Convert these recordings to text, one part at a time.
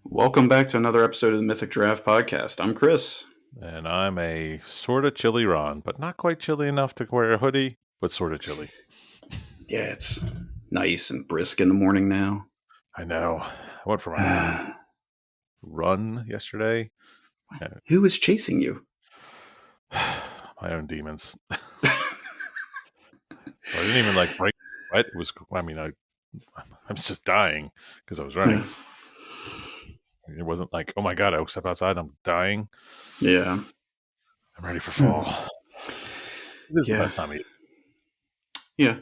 Welcome back to another episode of the Mythic Giraffe podcast. I'm Chris. And I'm a sort of chilly Ron, but not quite chilly enough to wear a hoodie, but sort of chilly. Yeah, it's nice and brisk in the morning now. I know. I went for my run yesterday. Who was chasing you? My own demons. I didn't even break sweat. It was. I'm just dying because I was running. It wasn't like, oh my god, I step outside, I'm dying. Yeah. I'm ready for fall. This is the best time of year. Yeah.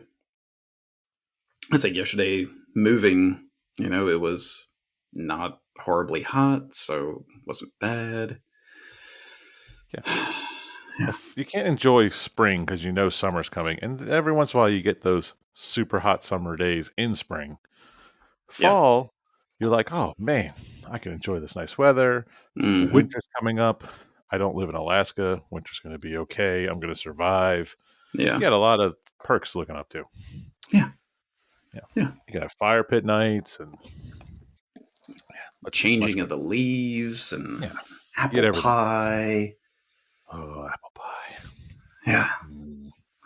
It's like yesterday moving, it was not horribly hot, so it wasn't bad. Yeah. You can't enjoy spring because you know summer's coming. And every once in a while you get those super hot summer days in spring. Fall, you're like, oh man, I can enjoy this nice weather. Mm-hmm. Winter's coming up. I don't live in Alaska. Winter's going to be okay. I'm going to survive. Yeah. You got a lot of perks looking up to. Yeah. You got to have fire pit nights and changing of the leaves and apple pie. Oh, apple pie. Yeah.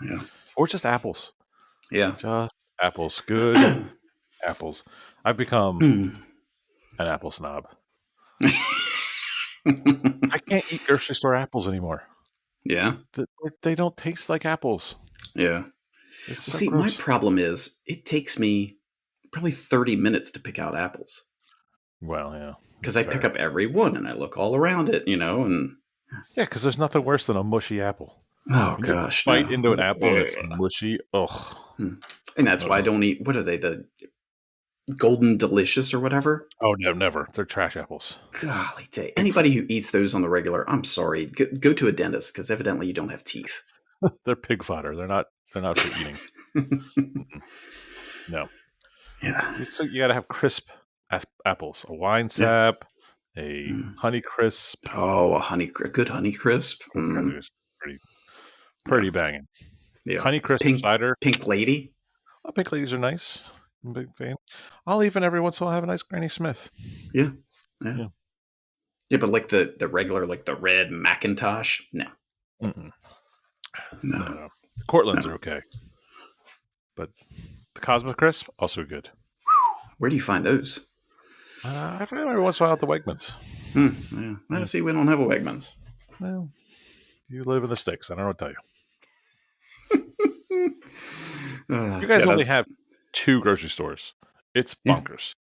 Yeah. Or just apples. Yeah. Just apples. Good apples. I've become an apple snob. I can't eat grocery store apples anymore. Yeah. They don't taste like apples. Yeah. It's so gross. My problem is it takes me probably 30 minutes to pick out apples. Well, yeah. Because I pick up every one and I look all around it, and... Yeah, because there's nothing worse than a mushy apple. Oh, gosh. Bite into an apple and it's mushy. Ugh. And that's why I don't eat... What are they? The Golden Delicious or whatever? Oh, no, never. They're trash apples. Golly day. Anybody who eats those on the regular, I'm sorry. Go to a dentist because evidently you don't have teeth. They're pig fodder. They're not for eating. No. Yeah. So you got to have crisp apples. A wine sap, a honey crisp. Oh, good honey crisp. Pretty banging. Yeah. Honey crisp cider. Pink Lady. Oh, pink ladies are nice. I'm a big fan. I'll even every once in a while have a nice Granny Smith. Yeah. Yeah, but like the regular, like the red Macintosh, no. Mm-mm. No. The Cortlands are okay. But the Cosmic Crisp, also good. Where do you find those? I find them every once in a while at the Wegmans. Yeah. Let's see, we don't have a Wegmans. Well, you live in the sticks. I don't know what to tell you. You guys only have 2 grocery stores. It's bonkers.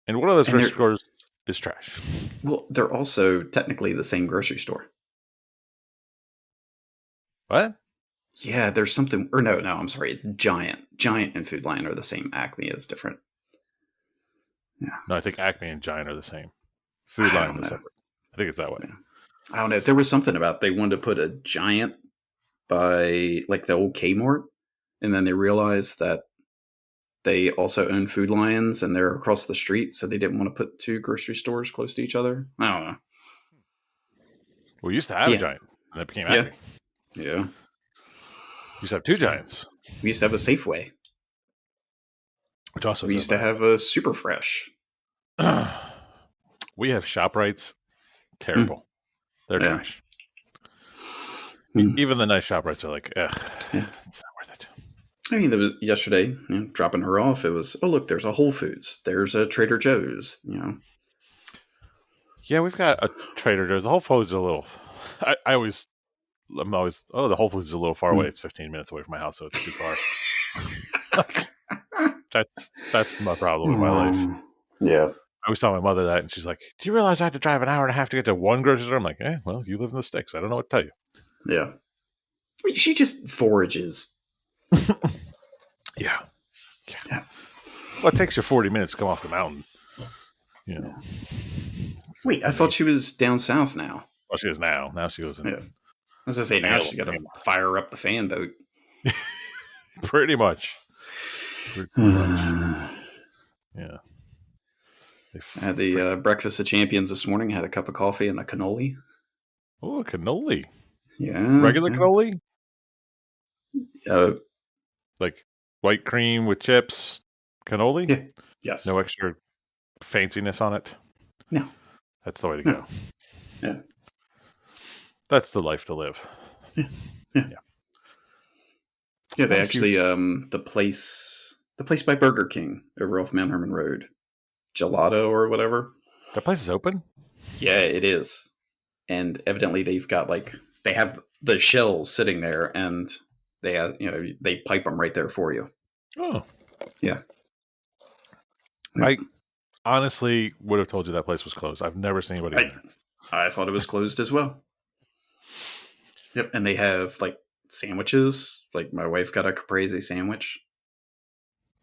And one of those grocery stores is trash. Well, they're also technically the same grocery store. What? Yeah, there's something... Or no, I'm sorry. It's Giant. Giant and Food Lion are the same. Acme is different. Yeah. No, I think Acme and Giant are the same. Food Lion is separate. I think it's that way. Yeah. I don't know. There was something about they wanted to put a Giant by like the old Kmart, and then they realized that they also own Food Lions and they're across the street, so they didn't want to put 2 grocery stores close to each other. I don't know. We used to have a Giant, and it became Acme. Yeah. We used to have 2 Giants. We used to have a Safeway. Which also we used to have a Super Fresh. We have ShopRites. Terrible. They're trash. Even the nice ShopRites are like, ugh, it's not worth it. I mean, there was yesterday, dropping her off. It was, oh look, there's a Whole Foods. There's a Trader Joe's. Yeah, we've got a Trader Joe's. The Whole Foods is a little. I'm always. The Whole Foods is a little far away. It's 15 minutes away from my house, so it's too far. That's my problem with my life. Yeah. I always tell my mother that, and she's like, "Do you realize I have to drive an hour and a half to get to one grocery store?" I'm like, well, you live in the sticks. I don't know what to tell you. Yeah. I mean, she just forages. Yeah. Well, it takes you 40 minutes to come off the mountain. Wait, I thought she was down south now. Well, she is now. Now she goes in. Yeah. I was going to say, now she's got to fire up the fan boat. Pretty much. Yeah. I had the breakfast of champions this morning. Had a cup of coffee and a cannoli. Oh, cannoli. Yeah. Regular cannoli? Like white cream with chips. Cannoli? Yeah. Yes. No extra fanciness on it. No. That's the way to No. go. Yeah. That's the life to live. Yeah. Yeah. Yeah. Yeah, they actually the place by Burger King over off Mount Herman Road, Gelato or whatever. That place is open? Yeah, it is. And evidently they've got they have the shells sitting there, and they pipe them right there for you. Oh. Yeah. I honestly would have told you that place was closed. I've never seen anybody in there. I thought it was closed as well. Yep, and they have sandwiches. Like my wife got a caprese sandwich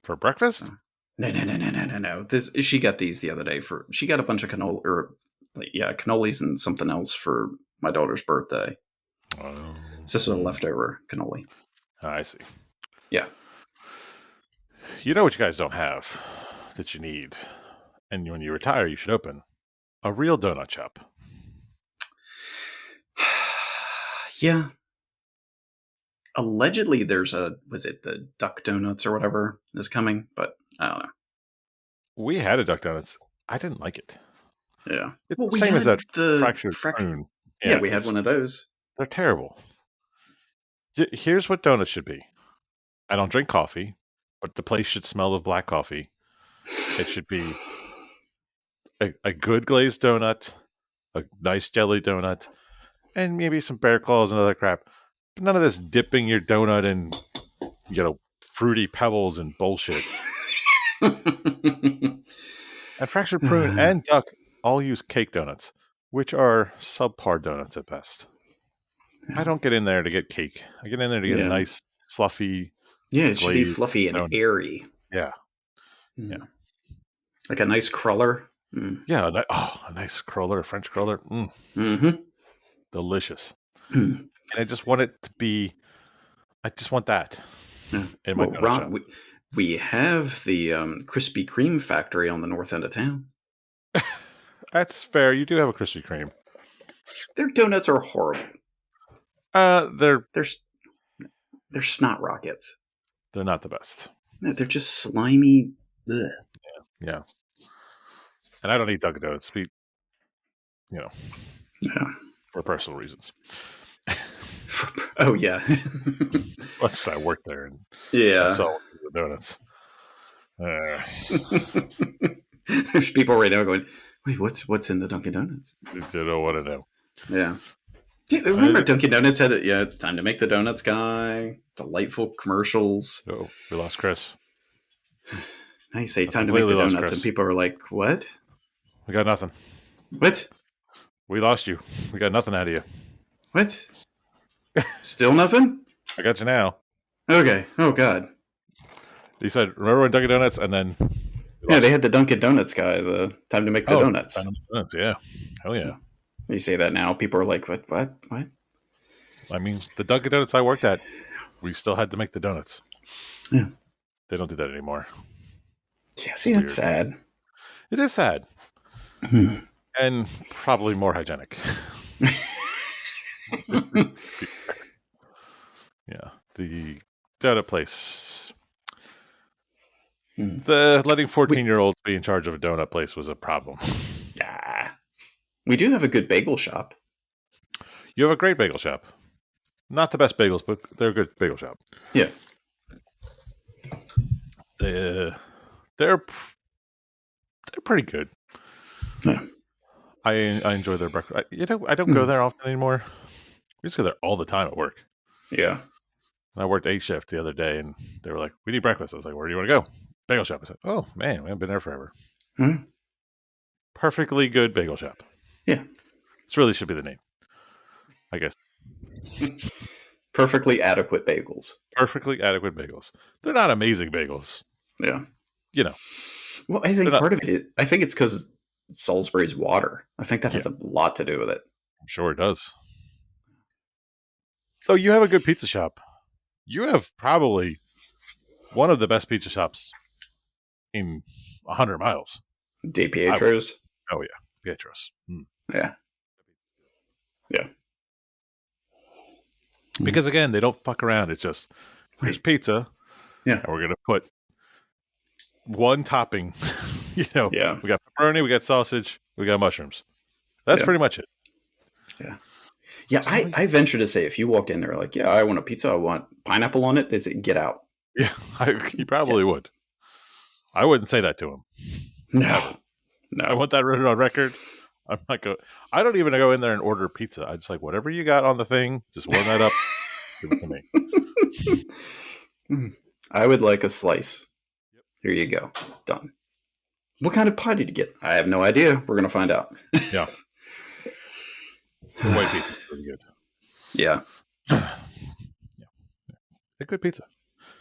For breakfast? So, no. She got these the other day she got a bunch of cannolis and something else for my daughter's birthday. Oh. It's just a leftover cannoli. I see. Yeah. You know what you guys don't have that you need, and when you retire, you should open a real donut shop. Yeah. Allegedly, there's was it the Duck Donuts or whatever is coming, but I don't know. We had a Duck Donuts. I didn't like it. Yeah. It's the same as that fractured prune. Yeah, we had one of those. They're terrible. Here's what donuts should be. I don't drink coffee, but the place should smell of black coffee. It should be a good glazed donut, a nice jelly donut, and maybe some bear claws and other crap. But none of this dipping your donut in, fruity pebbles and bullshit. And fractured prune and duck all use cake donuts, which are subpar donuts at best. I don't get in there to get cake. I get in there to get a nice, fluffy. Yeah, it should be fluffy and donut. Airy. Yeah. Mm. Yeah. Like a nice cruller. Mm. Yeah. A nice cruller, a French cruller. Mm. Mm-hmm. Delicious. Mm. And I just want it to be. I just want that. Yeah. In my Ron, we have the Krispy Kreme factory on the north end of town. That's fair. You do have a Krispy Kreme. Their donuts are horrible. They're snot rockets. They're not the best. No, they're just slimy. Ugh. Yeah. And I don't eat Dunkin' Donuts. Yeah. For personal reasons. Oh yeah. Once I worked there and I saw the donuts. There's people right now going, "Wait, what's in the Dunkin' Donuts?" You don't want to know. Yeah. Remember Dunkin' Donuts had time to make the donuts guy, delightful commercials. Oh, we lost Chris. Now you say time to make the donuts, and people are like, "What? We got nothing." What? We lost you. We got nothing out of you. What? Still nothing? I got you now. Okay. Oh God. You said, remember when Dunkin' Donuts, and then they had the Dunkin' Donuts guy. The time to make the donuts. Time to make donuts. Yeah. Hell yeah. You say that now, people are like, "What? I mean, the Dunkin' Donuts I worked at, we still had to make the donuts. Yeah. They don't do that anymore. Yeah, see, that's sad. It is sad. And probably more hygienic. Yeah. The donut place. The letting 14-year-olds be in charge of a donut place was a problem. Yeah. We do have a good bagel shop. You have a great bagel shop. Not the best bagels, but they're a good bagel shop. Yeah. They're pretty good. Yeah. I enjoy their breakfast. I don't go there often anymore. We just go there all the time at work. Yeah. And I worked 8 shift the other day, and they were like, "We need breakfast." I was like, "Where do you want to go?" Bagel shop. I said, "Oh man, we haven't been there forever." Perfectly good bagel shop. Yeah. This really should be the name, I guess. Perfectly adequate bagels. Perfectly adequate bagels. They're not amazing bagels. Yeah. Well, I think part of it, I think it's because Salisbury's water. I think that has a lot to do with it. I'm sure it does. So you have a good pizza shop. You have probably one of the best pizza shops in 100 miles. DiPietro's? Oh, yeah. Pietro's. Yeah. Yeah. Because, again, they don't fuck around. It's just, here's pizza. Yeah. And we're going to put one topping Yeah. We got pepperoni, we got sausage, we got mushrooms. That's Yeah. pretty much it. Yeah. Yeah. So I venture to say if you walked in there like, yeah, I want a pizza, I want pineapple on it, they say, get out. yeah, he Yeah. probably would. I wouldn't say that to him ever. No. I No. want that written on record. I'm not go. I don't even go in there and order pizza. I just like whatever you got on the thing. Just warm that up. Give it to me. I would like a slice. Here you go. Done. What kind of pie did you get? I have no idea. We're going to find out. Yeah, the white pizza is pretty good. Yeah. Yeah, a good pizza.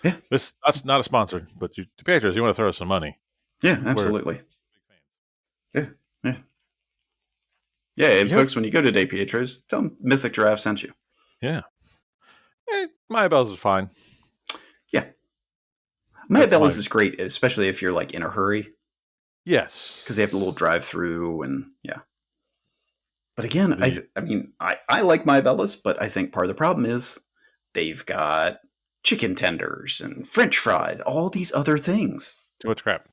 Yeah. That's not a sponsor, but Pietros, you want to throw us some money? Yeah, We're absolutely. big fans. Yeah. Yeah. Yeah, and folks, when you go to Day Pietros, tell them Mythic Giraffe sent you. Yeah. My bells is fine. Yeah. Bellas is great, especially if you're like in a hurry. Yes. Because they have the little drive through and yeah. But again, I like My Bellas, but I think part of the problem is they've got chicken tenders and French fries, all these other things. Too much crap.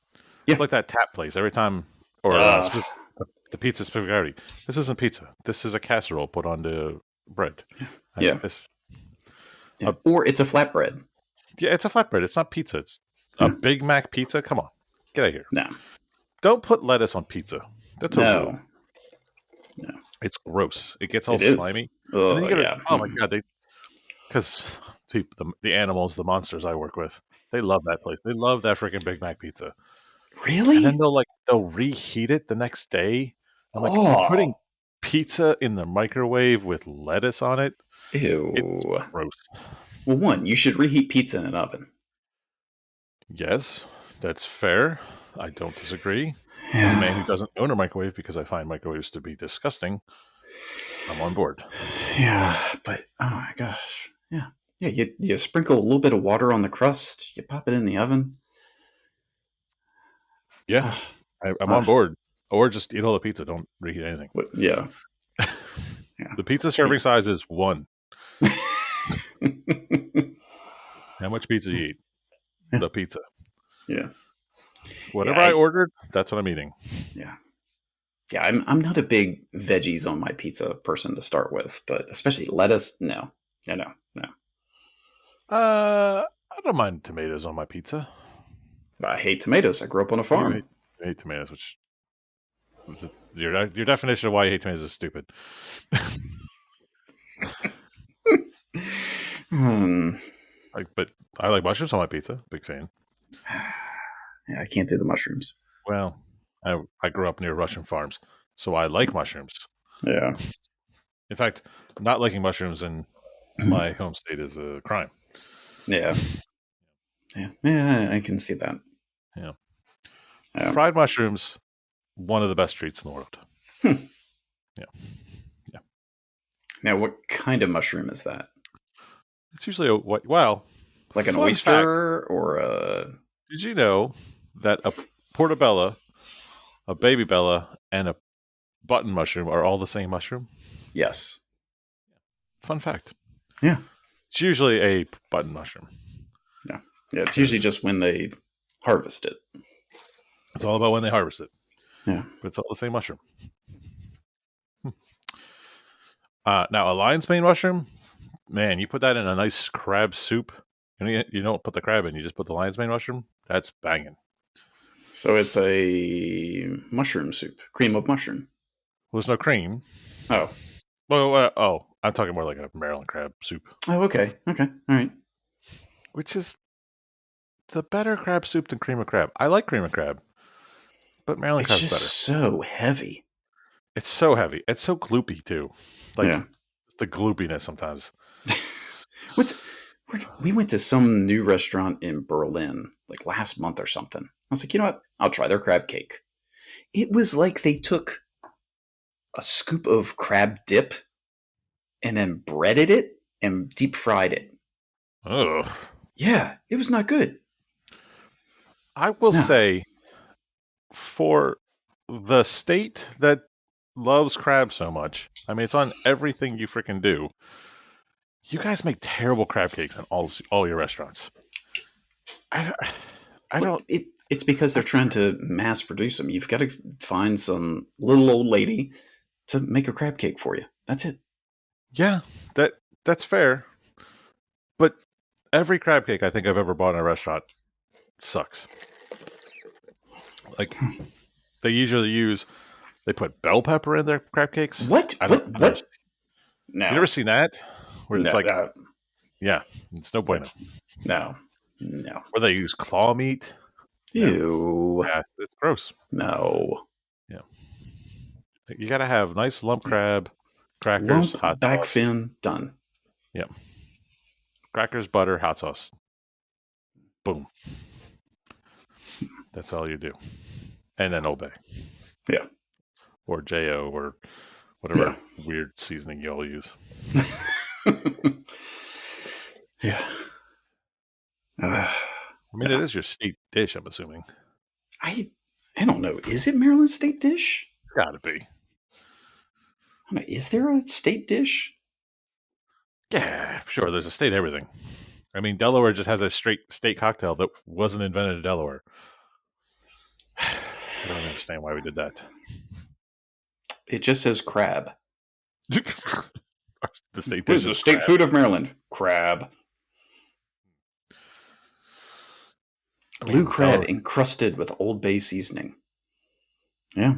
Yeah. It's like that tap place every time, or the pizza spaghetti. This isn't pizza. This is a casserole put onto bread. Yeah. Or it's a flatbread. Yeah, it's a flatbread. It's not pizza. It's a Big Mac pizza. Come on. Get out of here. No. Don't put lettuce on pizza. That's a rule. No. It's gross. It gets all slimy. Oh, and then oh my God. Because the animals, the monsters I work with, they love that place. They love that freaking Big Mac pizza. Really? And then they'll reheat it the next day. I'm like, you're putting pizza in the microwave with lettuce on it? Ew. It's gross. Well, one, you should reheat pizza in an oven. Yes, that's fair. I don't disagree. Yeah. As a man who doesn't own a microwave because I find microwaves to be disgusting, I'm on board. Yeah, but oh my gosh. Yeah. Yeah, you sprinkle a little bit of water on the crust, you pop it in the oven. Yeah, I'm on board. Or just eat all the pizza. Don't reheat anything. Yeah. The pizza serving size is 1. How much pizza do you eat? The pizza. Yeah. Whatever I ordered, that's what I'm eating. Yeah. Yeah, I'm not a big veggies on my pizza person to start with, but especially lettuce, no. No. I don't mind tomatoes on my pizza. I hate tomatoes. I grew up on a farm. I hate tomatoes, which your definition of why you hate tomatoes is stupid. But I like mushrooms on my pizza. Big fan. Yeah, I can't do the mushrooms. Well, I grew up near Russian farms, so I like mushrooms. Yeah. In fact, not liking mushrooms in my home state is a crime. Yeah. Yeah, I can see that. Yeah. Fried mushrooms, one of the best treats in the world. Yeah. Now, what kind of mushroom is that? It's usually like an oyster or a... Did you know that a portobello, a baby bella, and a button mushroom are all the same mushroom? Yes. Fun fact. Yeah. It's usually a button mushroom. Yeah. Yeah, it's usually just when they harvest it. It's all about when they harvest it. Yeah. But it's all the same mushroom. Now, a lion's mane mushroom, man, you put that in a nice crab soup. You don't put the crab in, you just put the lion's mane mushroom. That's banging. So it's a mushroom soup, cream of mushroom. Well, there's no cream. Oh. Well, I'm talking more like a Maryland crab soup. Oh, okay. All right. Which is the better crab soup than cream of crab. I like cream of crab, but Maryland crab's better. It's just so heavy. It's so heavy. It's so gloopy too. It's the gloopiness sometimes. We went to some new restaurant in Berlin like last month or something. I was like, you know what? I'll try their crab cake. It was like they took a scoop of crab dip and then breaded it and deep fried it. Ugh. Yeah, it was not good. I will say, for the state that loves crab so much, I mean, it's on everything you freaking do. You guys make terrible crab cakes in all your restaurants. I don't. It's because they're trying to mass produce them. You've got to find some little old lady to make a crab cake for you. That's it. Yeah, that's fair. But every crab cake I think I've ever bought in a restaurant sucks. Like they put bell pepper in their crab cakes. What? I don't. What? I never. What? You never No. seen that? Where it's No. like, yeah, it's no bueno. That's no. No. Where they use claw meat. No. Ew. Yeah, it's gross. No. Yeah, you got to have nice lump crab, crackers, Lump, hot back sauce. fin, done. Yeah, crackers, butter, hot sauce. Boom. That's all you do, and then obey. Yeah. Or Jo or whatever Yeah. weird seasoning you all use. Yeah. I mean, it is your state dish, I'm assuming. I I don't know. Is it Maryland state dish? It's got to be. I don't know. Is there a state dish? Yeah, sure. There's a state everything. I mean, Delaware just has a straight state cocktail that wasn't invented in Delaware. I don't understand why we did that. It just says crab. The state What dish is the is state crab. food of Maryland? Crab. I Blue mean, crab Delaware. encrusted with Old Bay seasoning. Yeah.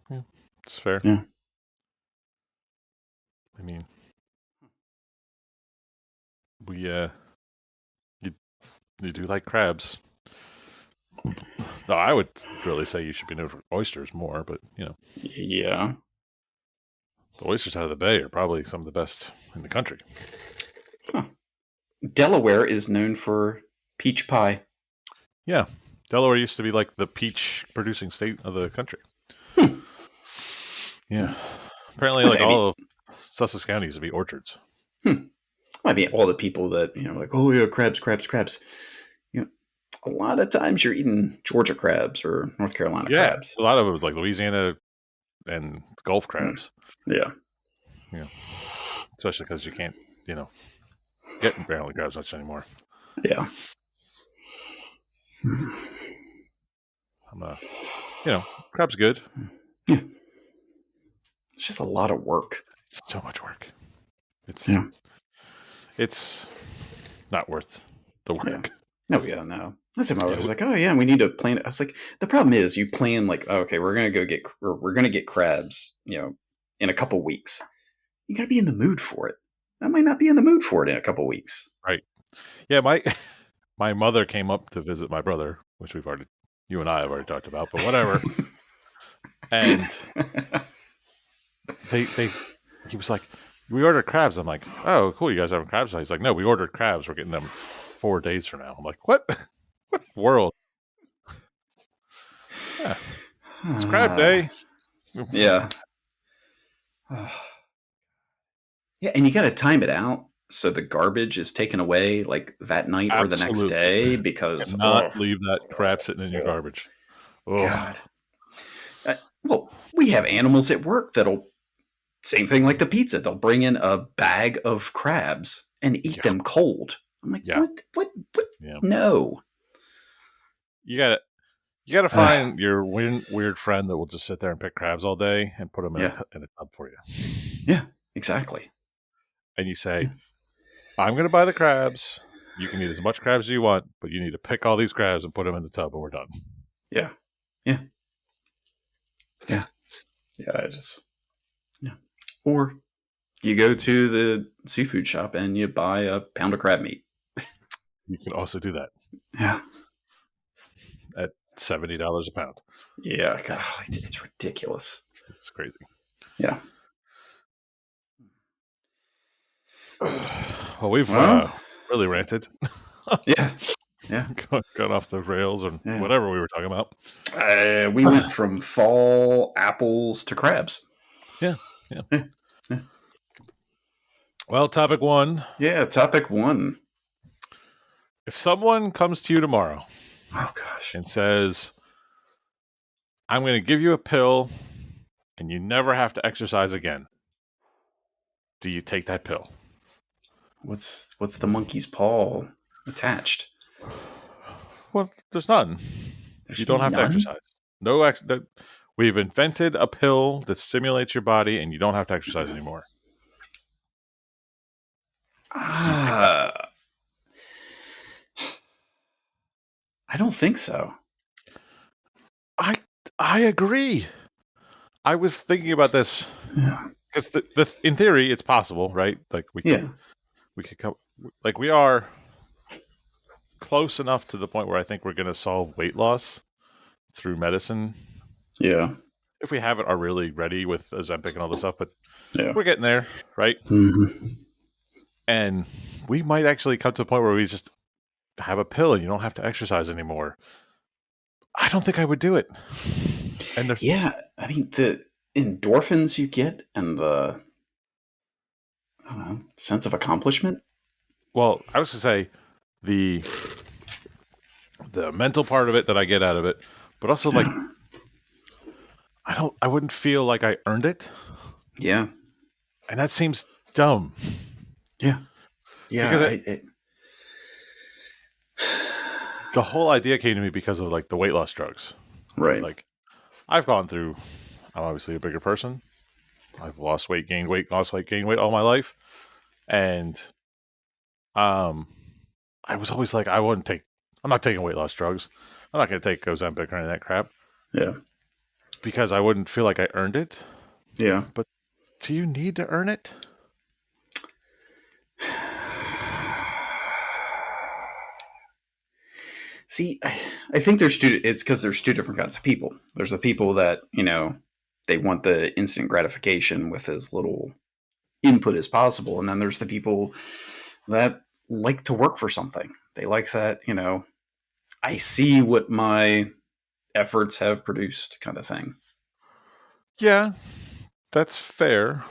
Yeah, it's fair. Yeah. I mean, we you do like crabs. No, I would really say you should be known for oysters more, but Yeah. the oysters out of the bay are probably some of the best in the country. Huh. Delaware is known for peach pie. Yeah, Delaware used to be like the peach producing state of the country. Yeah, apparently, like all of Sussex County used to be orchards. I mean, all the people that like, oh yeah, crabs, crabs, crabs. A lot of times you're eating Georgia crabs or North Carolina Yeah, crabs. a lot of it was like Louisiana and Gulf crabs. Yeah. Yeah, especially because you can't, get Maryland crabs much anymore. Yeah. I'm crab's good. Yeah. It's just a lot of work. It's so much work. Yeah. It's not worth the work. Yeah. Oh yeah, no. That's what I was like, oh yeah, we need to plan it. I was like, the problem is you plan like, oh, okay, we're gonna get crabs, in a couple weeks. You gotta be in the mood for it. I might not be in the mood for it in a couple weeks. Right. Yeah, my mother came up to visit my brother, which you and I have already talked about, but whatever. And he was like, we ordered crabs. I'm like, oh, cool. You guys having crabs? He's like, no, we ordered crabs. We're getting them 4 days from now. I'm like, what? What world? Yeah, it's crab day. Yeah. Yeah, and you got to time it out so the garbage is taken away like that night or the next day because cannot leave that crab sitting in your garbage. God. Well, we have animals at work that'll same thing like the pizza. They'll bring in a bag of crabs and eat them cold. I'm like, what? Yeah. No. You gotta find your weird friend that will just sit there and pick crabs all day and put them in a tub for you. Yeah, exactly. And you say, I'm going to buy the crabs. You can eat as much crabs as you want, but you need to pick all these crabs and put them in the tub and we're done. Yeah. Yeah. Yeah. Yeah. Yeah. Or you go to the seafood shop and you buy a pound of crab meat. You can also do that. Yeah. At $70 a pound. Yeah. God, it's ridiculous. It's crazy. Yeah. Well, we've really ranted. Yeah. Yeah. Gone off the rails and whatever we were talking about. We went from fall apples to crabs. Yeah. Well, topic 1. Yeah, topic 1. If someone comes to you tomorrow and says, I'm going to give you a pill and you never have to exercise again, do you take that pill? What's the monkey's paw attached? Well, there's none. You There's don't have to none? exercise. No, we've invented a pill that stimulates your body, and you don't have to exercise anymore. Do you think that's Ah, I don't think so. I I agree. I was thinking about this Yeah. because in theory it's possible, right? Like Yeah. we could come like we are close enough to the point where I think we're going to solve weight loss through medicine Yeah. if we haven't are really ready with Ozempic and all this stuff, but Yeah. we're getting there, right? Hmm. And we might actually come to a point where we just have a pill and you don't have to exercise anymore. I don't think I would do it. And there's Yeah. I mean, the endorphins you get and the, I don't know, sense of accomplishment. well, I was to say the mental part of it that I get out of it, but also like Yeah. I wouldn't feel like I earned it, Yeah. and that seems dumb Yeah. Yeah. because the whole idea came to me because of like the weight loss drugs, right? right. Like I've gone through. I'm obviously a bigger person. I've lost weight, gained weight, lost weight, gained weight all my life, and um, I was always like, I wouldn't take. I'm not taking weight loss drugs. I'm not going to take Ozempic or any of that crap Yeah. because I wouldn't feel like I earned it. Yeah. But do you need to earn it? See, I think there's two. It's because there's two different kinds of people. There's the people that they want the instant gratification with as little input as possible, and then there's the people that like to work for something. They like that. I see what my efforts have produced, kind of thing. Yeah, that's fair.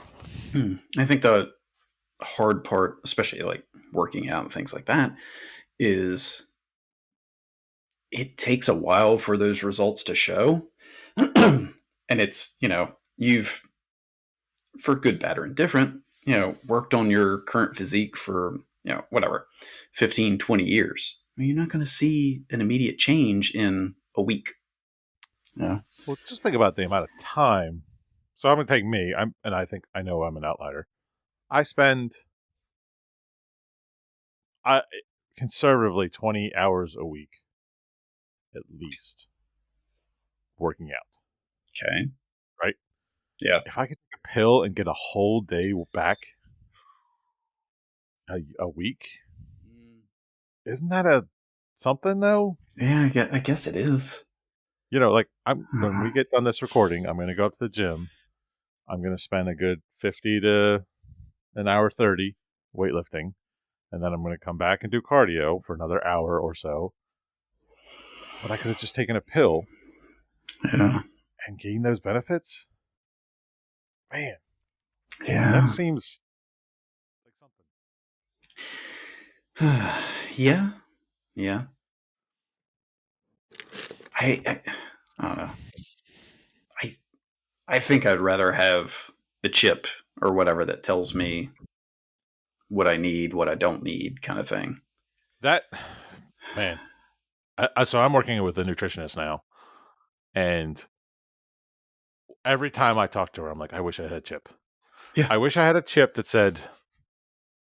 I think the hard part, especially like working out and things like that, is it takes a while for those results to show. And it's, you've, for good, bad, or indifferent, worked on your current physique for, whatever, 15, 20 years. I mean, you're not going to see an immediate change in a week. Yeah. Well, just think about the amount of time. So I'm going to take me. And I think I know I'm an outlier. I spend I conservatively 20 hours a week at least working out, Okay. right? Yeah. If I could take a pill and get a whole day back a week, isn't that a something though? Yeah, I guess it is. Like I'm when we get done this recording, I'm going to go up to the gym. I'm going to spend a good 50 to an hour 30 weightlifting, and then I'm going to come back and do cardio for another hour or so. But I could have just taken a pill Yeah. and gained those benefits. Man, that Yeah. seems like something. Yeah. Yeah. I I don't know. I I think I'd rather have the chip or whatever that tells me what I need, what I don't need, kind of thing. That man. So I'm working with a nutritionist now, and every time I talk to her, I'm like, I wish I had a chip. Yeah. I wish I had a chip that said,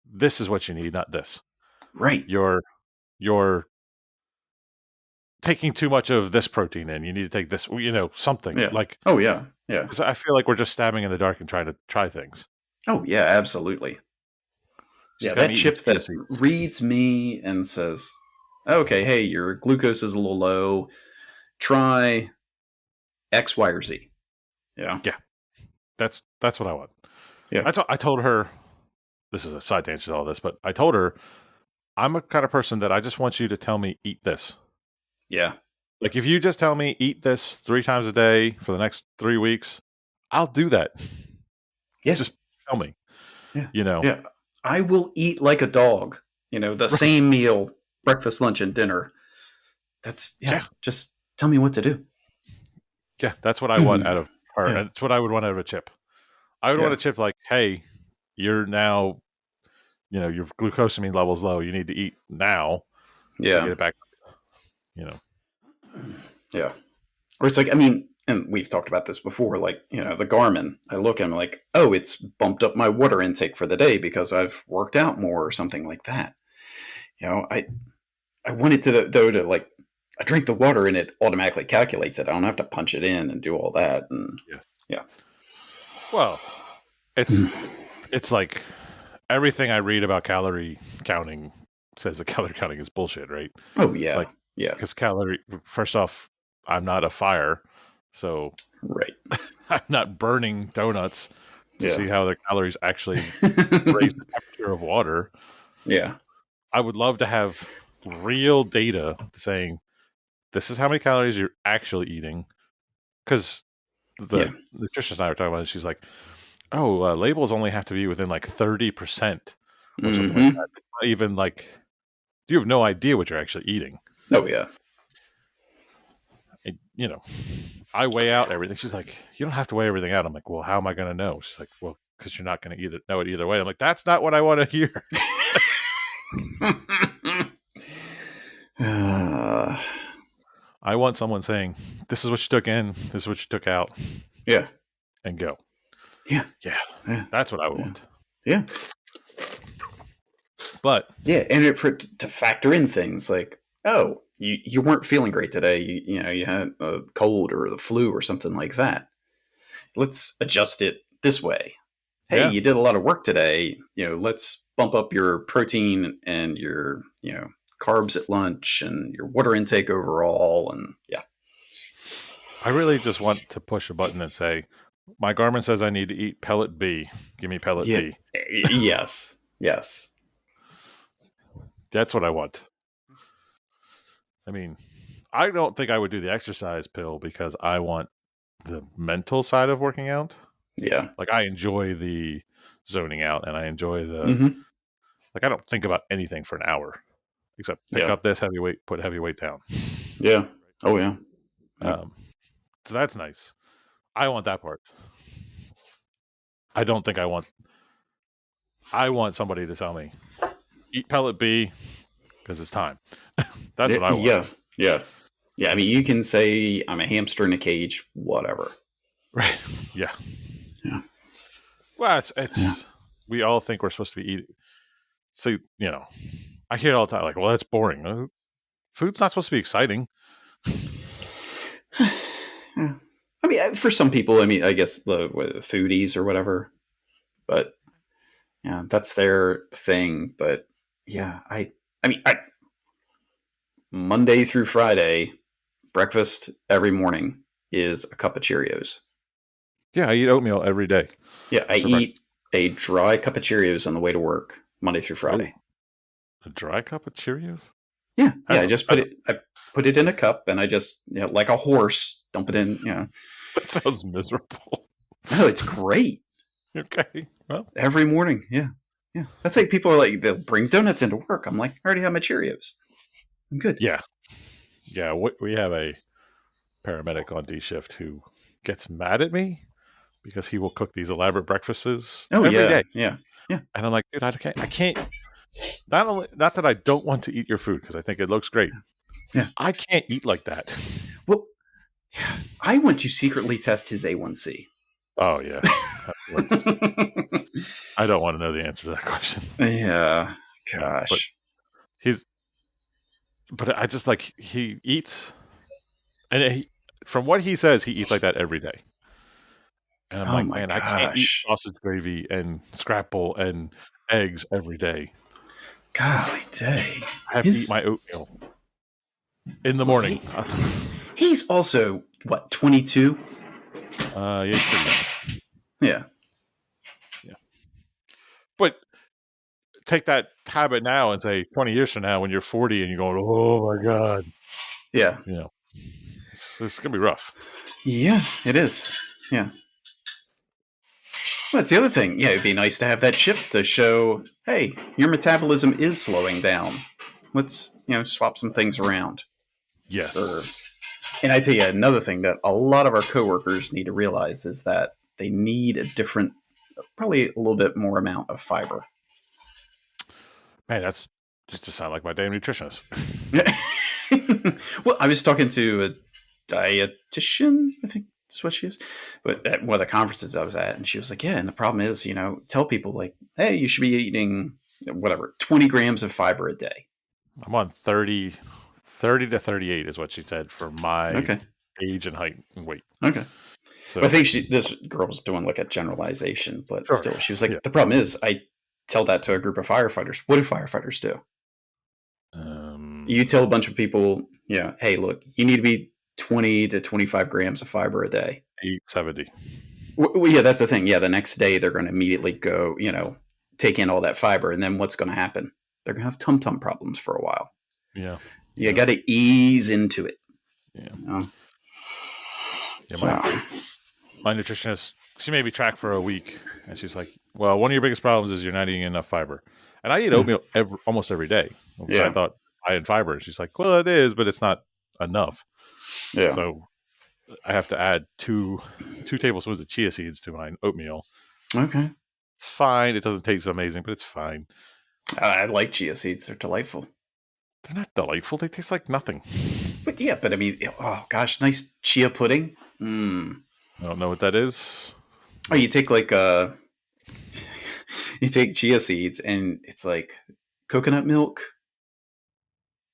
"This is what you need, not this. Right. You're you're taking too much of this protein in. You need to take this. Something Yeah. like." Oh yeah. Yeah. 'Cause I feel like we're just stabbing in the dark and trying to try things. Oh yeah. Absolutely. She's Yeah. got me That eating chip chia that seeds. reads me and says, "Okay, hey, your glucose is a little low. Try X, Y, or Z." Yeah. Yeah, that's what I want. Yeah. I told her this is a side tangent to all this, but I told her I'm a kind of person that I just want you to tell me eat this. Yeah. Like if you just tell me eat this 3 times a day for the next 3 weeks, I'll do that. Yeah. Just tell me. Yeah. You know. Yeah. I will eat like a dog. The Right. same meal, breakfast, lunch, and dinner. That's yeah. Yeah. Just tell me what to do. Yeah. That's what I want out of her, Yeah. and it's what I would want out of a chip. I would want Yeah. a chip like, hey, you're now, your glucosamine level's low. You need to eat now to Yeah. get it back. You know. Yeah. Or it's like, I mean, and we've talked about this before, like, the Garmin, I look and I'm like, oh, it's bumped up my water intake for the day because I've worked out more or something like that. I want it to, though, to like, I drink the water and it automatically calculates it. I don't have to punch it in and do all that. And Yes. yeah. Well, it's it's like everything I read about calorie counting says that calorie counting is bullshit, right? Oh, yeah. Like, Yeah. because first off, I'm not a fire, so Right. I'm not burning donuts to Yeah. see how the calories actually raise the temperature of water. Yeah. I would love to have real data saying this is how many calories you're actually eating. Because Yeah. the nutritionist and I were talking about it. She's like, oh, labels only have to be within like 30% or something like Mm-hmm. that. It's not even like you have no idea what you're actually eating. Oh, yeah. And, I weigh out everything. She's like, you don't have to weigh everything out. I'm like, well, how am I going to know? She's like, well, because you're not going to either know it either way. I'm like, that's not what I want to hear. uh, I want someone saying, this is what you took in, this is what you took out, yeah. and go. Yeah. Yeah, Yeah. that's what I Yeah. want. Yeah. But yeah, and to factor in things like, oh, you weren't feeling great today. You had a cold or the flu or something like that. Let's adjust it this way. Hey, yeah, you did a lot of work today. Let's bump up your protein and your carbs at lunch and your water intake overall. And yeah, I really just want to push a button and say, my Garmin says I need to eat pellet B. Give me pellet yeah, B. yes, yes, That's what I want. I mean, I don't think I would do the exercise pill because I want the mental side of working out. yeah, Like I enjoy the zoning out and I enjoy mm-hmm. like I don't think about anything for an hour except pick Yeah, up this heavy weight, put heavy weight down. yeah, oh yeah, yeah, Um, so that's nice. I want that part. I don't think I want somebody to tell me eat pellet B because it's time. That's yeah, what I want. yeah, yeah. Yeah, I mean, you can say I'm a hamster in a cage, whatever. Right. Yeah. Yeah. Well, Yeah. it's we all think we're supposed to be eating. So, I hear it all the time like, well, that's boring. Food's not supposed to be exciting. Yeah. I mean, for some people, I mean, I guess the foodies or whatever, but yeah, that's their thing. But yeah, I mean, Monday through Friday, breakfast every morning is a cup of Cheerios. Yeah, I eat oatmeal every day Yeah, I for eat breakfast. a dry cup of Cheerios on the way to work Monday through Oh, Friday. a dry cup of Cheerios? Yeah, yeah. That's I put it in a cup, and I just like a horse dump it in. that sounds miserable. No, it's great. Okay. Well, Every morning. Yeah. Yeah. That's like people are like, they'll bring donuts into work. I'm like, I already have my Cheerios. I'm good. yeah. Yeah, we have a paramedic on D shift who gets mad at me because he will cook these elaborate breakfasts Oh, every yeah. day. Yeah. Yeah. And I'm like, dude, I can't not that I don't want to eat your food because I think it looks great. Yeah. I can't eat like that. Well, I want to secretly test his A1C. Oh yeah. I don't want to know the answer to that question. Yeah. But Gosh. he's but I just like he eats and from what he says he eats like that every day. And I'm Oh, like, my man, I can't eat gosh. sausage gravy and scrapple and eggs every day. Golly day. I have to eat His, my oatmeal in the well, morning. he's also, what, 22? Yeah, he's pretty young. Yeah. Yeah. But take that habit now and say 20 years from now when you're 40 and you're going, oh my God. Yeah. It's going to be rough. Yeah, it is. Yeah. Well, that's the other thing. Yeah, it'd be nice to have that chip to show, hey, your metabolism is slowing down. Let's, swap some things around. Or, Yes. and I tell you another thing that a lot of our coworkers need to realize is that they need a different, probably a little bit more amount of fiber. Man, that's just to sound like my damn nutritionist. Well, I was talking to dietitian, I think that's what she is. But at one of the conferences I was at, and she was like, yeah, and the problem is, tell people like, hey, you should be eating whatever, 20 grams of fiber a day. I'm on 30 to 38 is what she said for my Okay. age and height and weight. Okay. So Well, I think this girl was doing like a generalization, but sure. still, she was like, Yeah. the problem is, I tell that to a group of firefighters. What do firefighters do? You tell a bunch of people, hey, look, you need to be 20 to 25 grams of fiber a day. 870. Well, yeah, that's the thing. Yeah, the next day they're going to immediately go, take in all that fiber, and then what's going to happen? They're going to have tum-tum problems for a while. Yeah. You got to ease into it. Yeah. So. My nutritionist, she made me track for a week, and she's like, well, one of your biggest problems is you're not eating enough fiber. And I eat oatmeal almost every day. Yeah. I thought I had fiber. And she's like, well, it is, but it's not enough. Yeah. So I have to add two tablespoons of chia seeds to my oatmeal. Okay. It's fine. It doesn't taste amazing, but it's fine. I like chia seeds. They're delightful. They're not delightful. They taste like nothing. But yeah, I mean, oh gosh, nice chia pudding. I don't know what that is. Oh, you take like you take chia seeds and it's like coconut milk,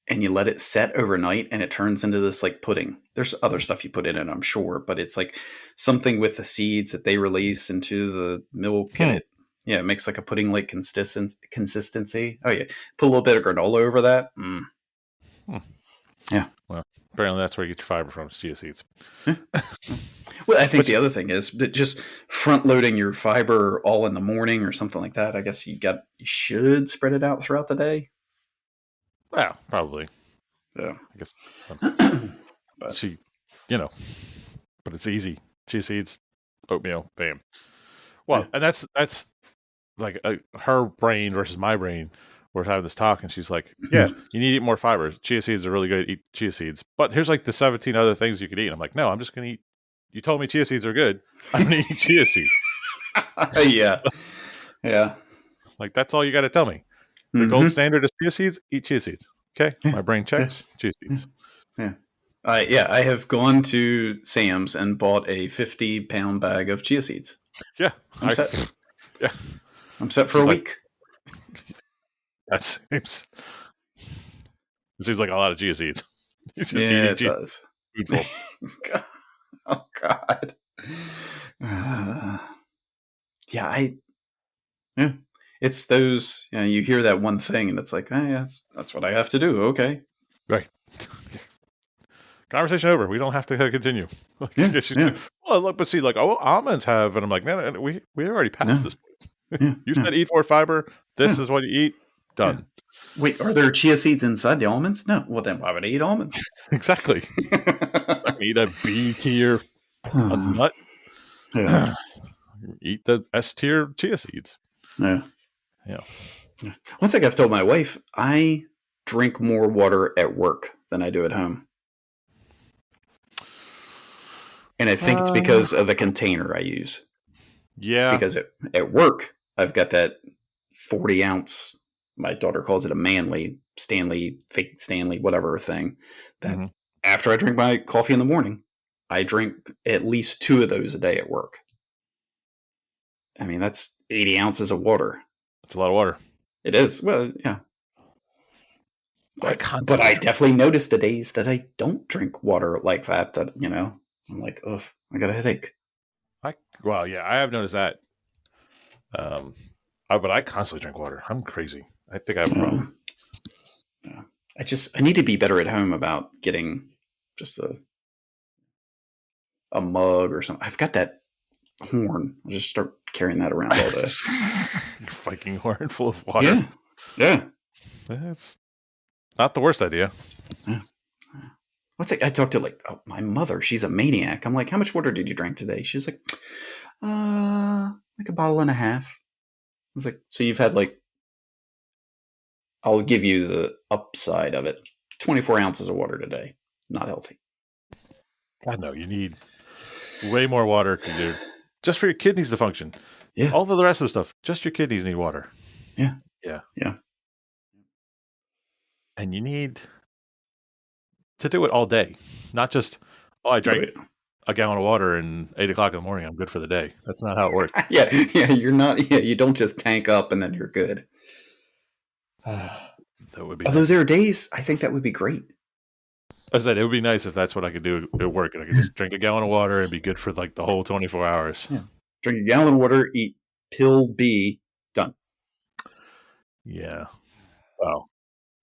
and you let it set overnight, and it turns into this like pudding. There's other stuff you put in it, I'm sure, but it's like something with the seeds that they release into the milk, and it makes like a pudding like consistency. Oh yeah, put a little bit of granola over that. Yeah. Well, apparently that's where you get your fiber from, chia seeds. Well, I think the other thing is that just front loading your fiber all in the morning or something like that. I guess you should spread it out throughout the day. Yeah, probably. Yeah, I guess. But but it's easy. Chia seeds, oatmeal, bam. Well, and that's like her brain versus my brain. We're having this talk, and she's like, yeah, you need to eat more fiber. Chia seeds are really good. Eat chia seeds. But here's like the 17 other things you could eat. I'm like, no, I'm just going to eat. You told me chia seeds are good. I'm going to eat chia seeds. Yeah. Yeah. Like, that's all you got to tell me. The gold standard is chia seeds. Eat chia seeds. Okay. Yeah. My brain checks. Chia seeds. Yeah. I have gone to Sam's and bought a 50-pound bag of chia seeds. Yeah. I'm set. Yeah. I'm set for a week. That seems like a lot of chia seeds. Yeah, it does. Oh God. Yeah, it's those. You hear that one thing, and it's like, yeah, that's what I have to do. Okay. Right. Conversation over. We don't have to continue. Yeah. Well, look, but see, like, almonds have, and I'm like, man, we already passed this point. You said eat more fiber. This is what you eat. Done. Wait, are there chia seeds inside the almonds? No. Well, then why would I eat almonds? Exactly. I eat a B tier nut. Yeah. Eat the S tier chia seeds. Yeah. One thing I've told my wife, I drink more water at work than I do at home. And I think it's because of the container I use. Yeah. Because at work, I've got that 40-ounce, my daughter calls it a manly, fake Stanley, whatever thing, that after I drink my coffee in the morning, I drink at least 2 of those a day at work. I mean, that's 80 ounces of water. That's a lot of water. It is. Well, yeah. But I definitely notice the days that I don't drink water like that, I'm like, oh, I got a headache. I have noticed that. But I constantly drink water. I'm crazy. I think I have a problem. I need to be better at home about getting just a mug or something. I've got that horn. I'll just start carrying that around all day. Your Viking horn full of water. Yeah. That's not the worst idea. Yeah. I talked to my mother. She's a maniac. I'm like, how much water did you drink today? She was like, like a bottle and a half. I was like, so you've had I'll give you the upside of it. 24 ounces of water today. Not healthy. God, no. You need way more water just for your kidneys to function. Yeah. All of the rest of the stuff, just your kidneys need water. Yeah. Yeah. And you need to do it all day, not just Oh, I Oh, drank yeah. a gallon of water and 8 o'clock in the morning, I'm good for the day. That's not how it works. Yeah, yeah, you're not. Yeah, you don't just tank up and then you're good. That would be Although nice. there are days I think that would be great. I said it would be nice if that's what I could do at work, and I could just drink a gallon of water and be good for like the whole 24 hours. Yeah, drink a gallon of water, eat pill B, done. Yeah. Well,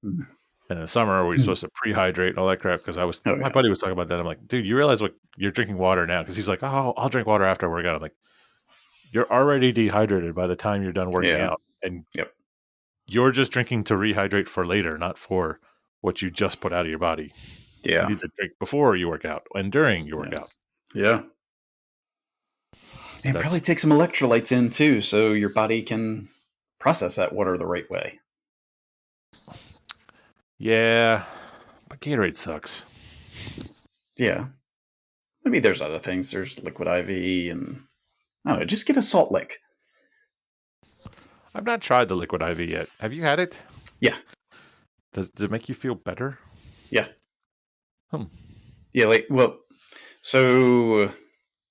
Mm. and in the summer, we're supposed to prehydrate and all that crap. Because Oh my yeah, buddy was talking about that. I'm like, dude, you realize what you're drinking water now? Because he's like, oh, I'll drink water after I work out. I'm like, you're already dehydrated by the time you're done working yeah, out, and yep, you're just drinking to rehydrate for later, not for what you just put out of your body. You yeah, need to drink before you work out and during your yeah, workout. yeah. And probably That's take some electrolytes in too, so your body can process that water the right way. yeah, but Gatorade sucks. Yeah, maybe there's other things. There's liquid IV, and I don't know. Just get a salt lick. I've not tried the liquid IV yet. Have you had it? Yeah, Does it make you feel better? yeah, Hmm. yeah. Like, well, so it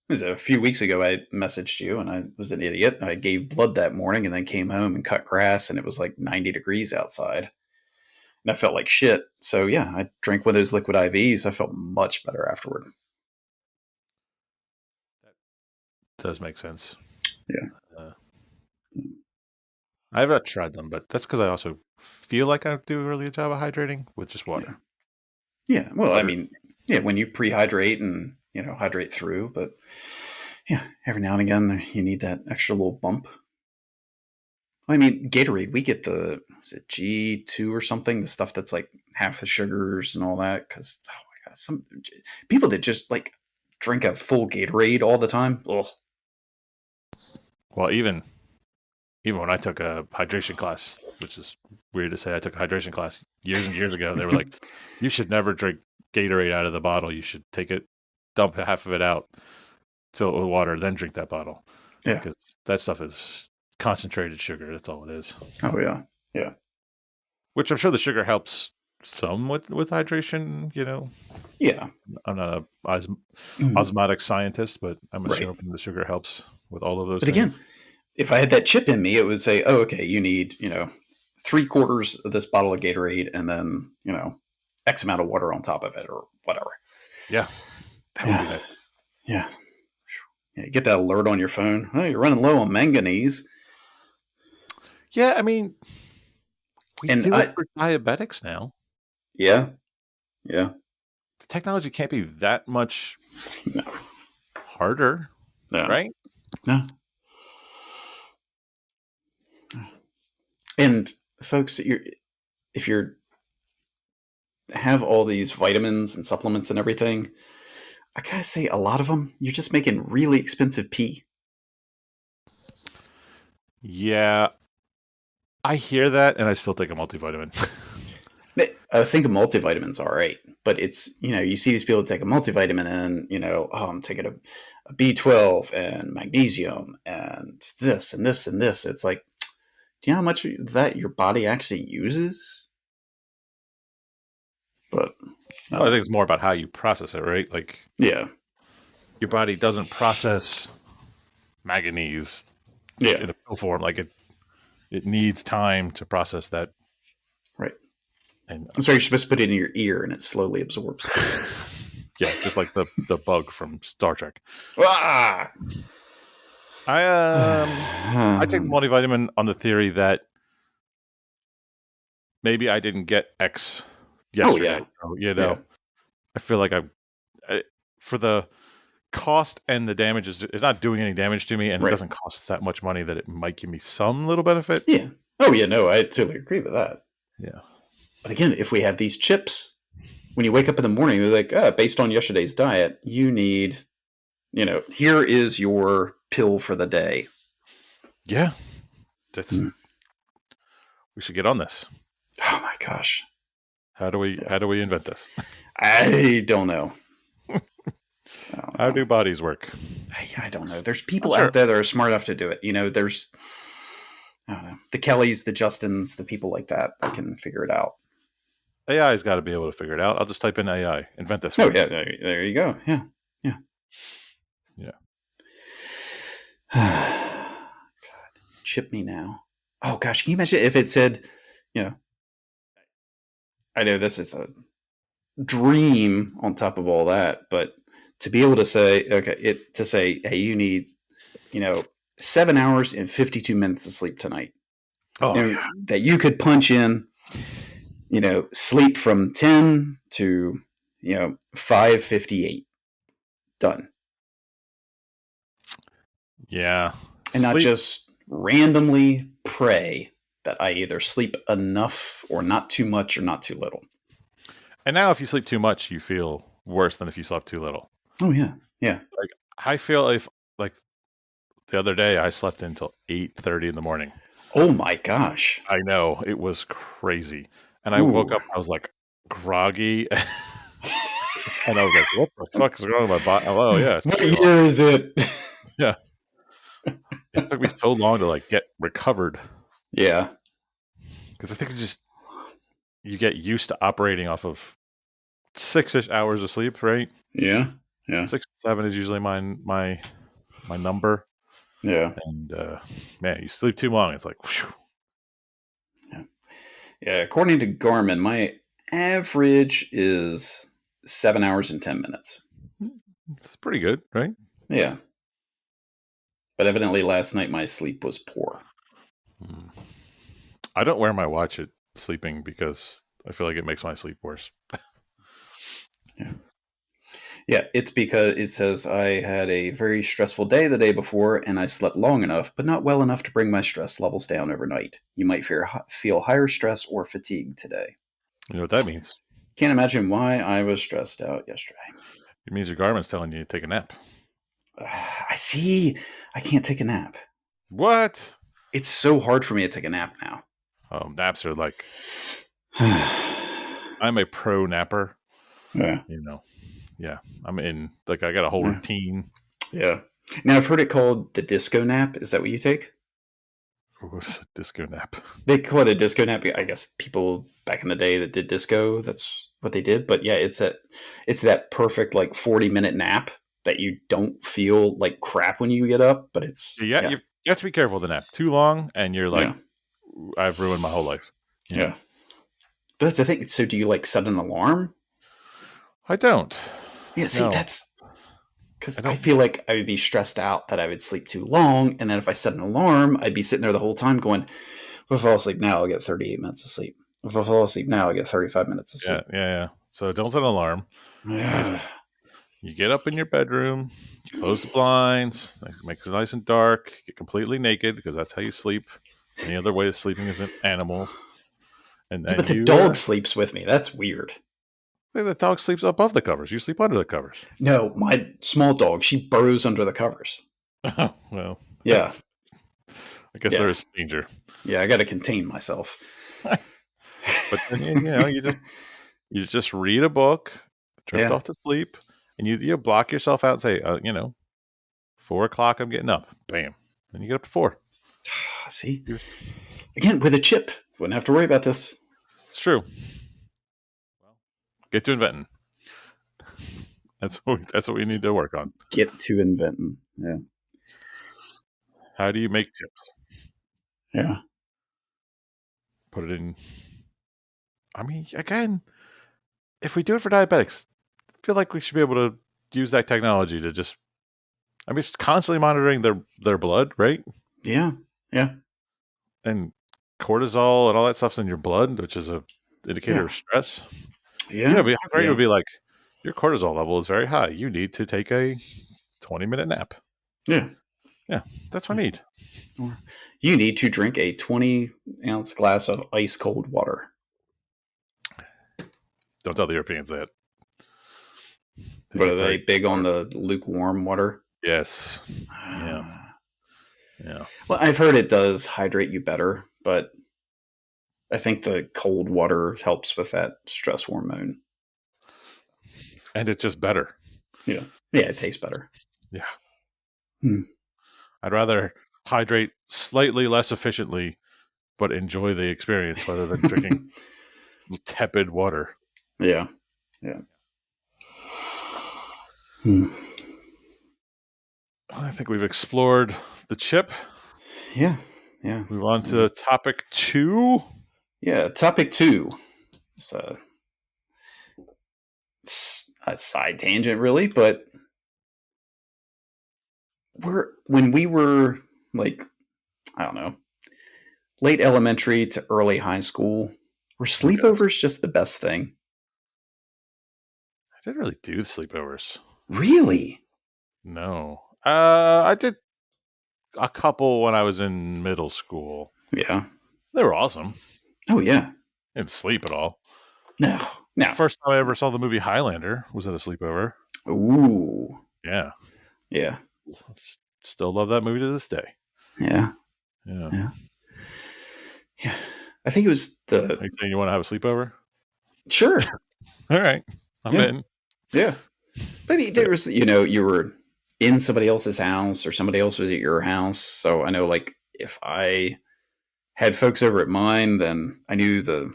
was a few weeks ago. I messaged you, and I was an idiot. I gave blood that morning, and then came home and cut grass, and it was like 90 degrees outside, and I felt like shit. So yeah, I drank one of those liquid IVs. I felt much better afterward. That does make sense. Yeah, Uh, I have not tried them, but that's because I also feel like I do a really good job of hydrating with just yeah, water. yeah. Well, I Water. mean, yeah, when you prehydrate and hydrate through, but yeah, every now and again you need that extra little bump. I mean, Gatorade, we get the is it G2 or something, the stuff that's like half the sugars and all that. Because oh my god, some people that just like drink a full Gatorade all the time. Ugh. Well, even when I took a hydration class, which is weird to say, I took a hydration class years and years ago. They were like, "You should never drink Gatorade out of the bottle. You should take it, dump half of it out, fill it with water, then drink that bottle, Yeah. because that stuff is concentrated sugar. That's all it is." Oh yeah. Yeah. Which I'm sure the sugar helps some with hydration. Yeah. I'm not a Mhm. osmotic scientist, but I'm Right. assuming the sugar helps with all of those But things. again, if I had that chip in me, it would say, "Oh, okay, you need 3/4 of this bottle of Gatorade, and then X amount of water on top of it, or whatever." Yeah, that would be Yeah. nice. Yeah. Yeah. You get that alert on your phone. Oh, you're running low on manganese, Yeah, I mean, we and do it I for diabetics now. yeah. Yeah. The technology can't be that much No. harder, No. right? No. And folks, if you're have all these vitamins and supplements and everything, I gotta say, a lot of them you're just making really expensive pee. Yeah, I hear that, and I still take a multivitamin. I think a multivitamins all right, but it's you see these people take a multivitamin and oh, I'm taking a B12 and magnesium and this and this and this. It's like, do you know how much of that your body actually uses? But Well, I think it's more about how you process it, right? Like yeah, your body doesn't process manganese yeah, in a pill form. Like it needs time to process that. right. And That's why you're supposed to put it in your ear and it slowly absorbs. yeah, just like the bug from Star Trek. Ah! I take the multivitamin on the theory that maybe I didn't get X Oh yesterday. yeah, So, yeah, I feel like for the cost and the damage it's not doing any damage to me, and it right, doesn't cost that much money that it might give me some little benefit. yeah. Oh yeah, no, I totally agree with that. Yeah. But again, if we have these chips, when you wake up in the morning, they're like, based on yesterday's diet, you need, here is your pill for the day. Yeah. That's Mm. we should get on this. Oh my gosh. How do Yeah. we invent this? I don't know. I don't How know. do bodies work? I don't know. There's Oh, people sure. out there that are smart enough to do it. There's, I don't know, the Kellys, the Justins, the people like that can figure it out. AI's got to be able to figure it out. I'll just type in AI, invent this Oh for yeah, me. there you go. Yeah, yeah. Yeah. God, chip me now. Oh gosh, can you imagine if it said, you know, I know this is a dream on top of all that, but to be able to say, okay, to say, hey, you need, you know, 7 hours and 52 minutes of sleep tonight, Oh and yeah. that you could punch in, sleep from 10 to 5:58, done, Yeah. and not Sleep. just randomly pray that I either sleep enough or not too much or not too little. And now, if you sleep too much, you feel worse than if you slept too little. Oh yeah, yeah. Like I feel if like the other day I slept until 8:30 in the morning. Oh my gosh. I know it was crazy, and I woke Ooh. up. I was like groggy, and I was like, "What the fuck is wrong with my body?" Oh yeah, it's What too long. year is it? Yeah, it took me so long to like get recovered Yeah. because I think you get used to operating off of 6-ish hours of sleep, right? Yeah. Yeah. 6 to 7 is usually my number, Yeah. and man, you sleep too long, it's like, whew. Yeah. Yeah. According to Garmin, my average is 7 hours and 10 minutes. It's pretty good, right? Yeah. But evidently last night my sleep was poor. Mm. I don't wear my watch at sleeping because I feel like it makes my sleep worse. Yeah. Yeah. It's because it says I had a very stressful day the day before and I slept long enough, but not well enough to bring my stress levels down overnight. You might feel higher stress or fatigue today. You know what that means? Can't imagine why I was stressed out yesterday. It means your Garmin's telling you to take a nap. I see. I can't take a nap. What? It's so hard for me to take a nap now. Naps are like, I'm a pro napper. Yeah. You know, yeah, I'm in. Like, I got a whole Yeah. routine. Yeah. Now I've heard it called the disco nap. Is that what you take? What's a disco nap? They call it a disco nap. I guess people back in the day that did disco, that's what they did. But yeah, it's that perfect like 40-minute nap that you don't feel like crap when you get up. But it's Yeah, yeah, you have to be careful with the nap. Too long, and you're like, yeah, I've ruined my whole life. You know, yeah. But that's the thing. So do you like set an alarm? I don't. Yeah. See, No, that's because I I don't. feel like I would be stressed out that I would sleep too long, and then if I set an alarm, I'd be sitting there the whole time going, "If I fall asleep now, I'll get 38 minutes of sleep. If I fall asleep now, I get 35 minutes of Yeah, sleep." yeah, yeah. So don't set an alarm. Just Yeah, you get up in your bedroom, you close the blinds, makes it nice and dark. Get completely naked because that's how you sleep. Any other way of sleeping is an animal. And yeah, then but the you, dog sleeps with me. That's weird. the dog sleeps above the covers. You sleep under the covers. No, my small dog, she burrows under the covers. Oh, well, Yeah, I guess there yeah, is danger. yeah. I got to contain myself. But then you just read a book, drift Yeah. off to sleep, and you block yourself out and say, 4 o'clock, I'm getting up. Bam. Then you get up at 4. See, You- again with a chip, wouldn't have to worry about this. It's true. Well, get to inventing. That's what we need to work on. Get to inventing. Yeah, How do you make chips? yeah, Put it in. I mean, again, if we do it for diabetics, I feel like we should be able to use that technology to just. I mean, it's constantly monitoring their blood, right? yeah, yeah, And cortisol and all that stuff's in your blood, which is a indicator yeah, of stress. yeah, How great it would yeah, be like your cortisol level is very high. You need to take a 20-minute nap. yeah. Yeah, that's what I need. Or you need to drink a 20-ounce glass of ice cold water. Don't tell the Europeans that. They But should are tell you. they big on the lukewarm water? Yes. Yeah. Yeah. Well, I've heard it does hydrate you better, but I think the cold water helps with that stress hormone. And it's just better. Yeah. Yeah, it tastes better. Yeah. Hmm. I'd rather hydrate slightly less efficiently, but enjoy the experience rather than drinking tepid water. Yeah. Yeah. Hmm. I think we've explored the chip. Yeah. Yeah. Move on to topic 2. Yeah. Topic 2. So it's a side tangent, really, but when we were like, I don't know, late elementary to early high school, were Oh gosh, sleepovers just the best thing? I didn't really do sleepovers. Really? No, I did a couple when I was in middle school. Yeah. They were awesome. Oh yeah. Didn't sleep at all. No. No. First time I ever saw the movie Highlander was at a sleepover. Ooh. Yeah, Yeah. still love that movie to this day. Yeah. Yeah. Yeah. Yeah. I think it was the Are you saying you want to have a sleepover? sure. All right, I'm Yeah. in. Yeah. Maybe there was, you were in somebody else's house or somebody else was at your house. So I know, like, if I had folks over at mine, then I knew the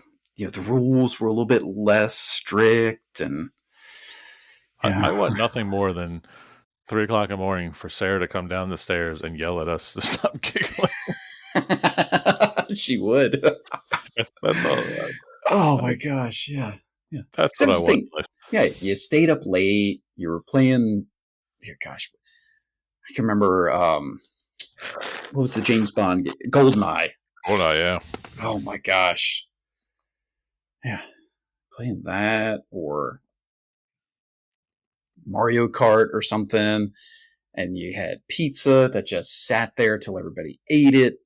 rules were a little bit less strict, and I yeah, want nothing more than 3 o'clock in the morning for Sarah to come down the stairs and yell at us to stop giggling. she would. That's all. Oh my gosh, yeah, yeah. That's That what I was the want. thing. Yeah, you stayed up late. You were playing. Gosh, I can remember. What was the James Bond? Goldeneye. Oh no, yeah. Oh my gosh. Yeah, playing that or Mario Kart or something, and you had pizza that just sat there till everybody ate it.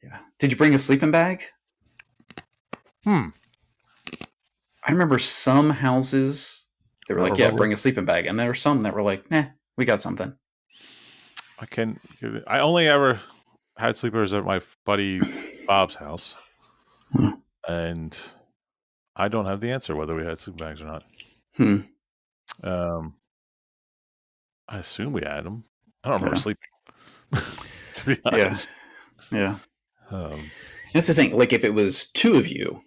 Yeah. Did you bring a sleeping bag? Hmm. I remember some houses they were I don't like, "Yeah, remember. bring a sleeping bag," and there were some that were like, "Nah, we got something." I only ever had sleepovers at my buddy Bob's house, and I don't have the answer whether we had sleeping bags or not. Hmm. Um, I assume we had them. I don't remember Yeah. sleeping, to be Yeah. honest. Yeah. Um, That's the thing. Like, if it was two of you,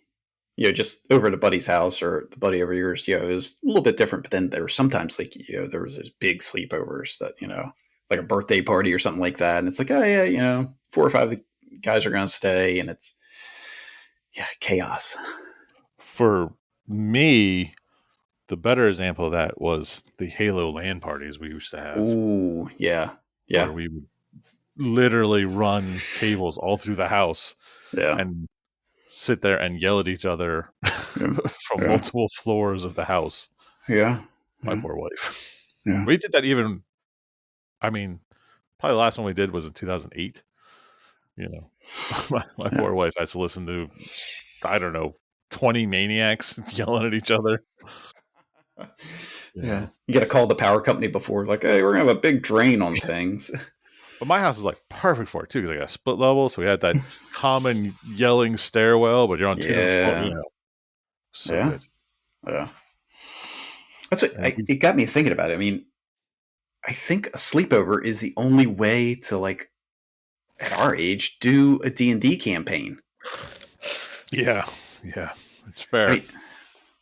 just over at a buddy's house or the buddy over yours, it was a little bit different. But then there were sometimes like, there was those big sleepovers that, like a birthday party or something like that. And it's like, oh yeah, 4 or 5 of the guys are going to stay, and it's, yeah, chaos. for me, the better example of that was the Halo LAN parties we used to have, Ooh, yeah. where Yeah. we would literally run cables all through the house Yeah. and sit there and yell at each other Yeah. from Yeah. multiple floors of the house. Yeah. My Yeah. poor wife. Yeah. We did that even, I mean, probably the last one we did was in 2008. My Yeah. poor wife has to listen to, I don't know, 20 maniacs yelling at each other. Yeah. You got to call the power company before, like, hey, we're going to have a big drain on things. But my house is like perfect for it too, because I got a split level, so we had that common yelling stairwell, but you're on 2 different floors. Yeah. So Yeah. good. Yeah. That's what And it got me thinking about it. I mean, I think a sleepover is the only way to, like, at our age, do a D&D campaign. yeah, it's fair. Right?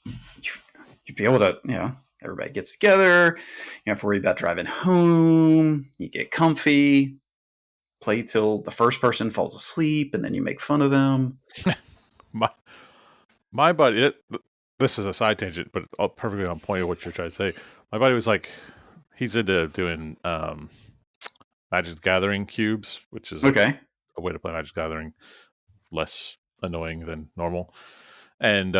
You'd be able to, everybody gets together. You don't have to worry about driving home. You get comfy, play till the first person falls asleep, and then you make fun of them. My my buddy, this is a side tangent, but perfectly on point of what you're trying to say. My buddy was like, he's into doing Magic the Gathering cubes, which is Okay. a way to play Magic the Gathering less annoying than normal. And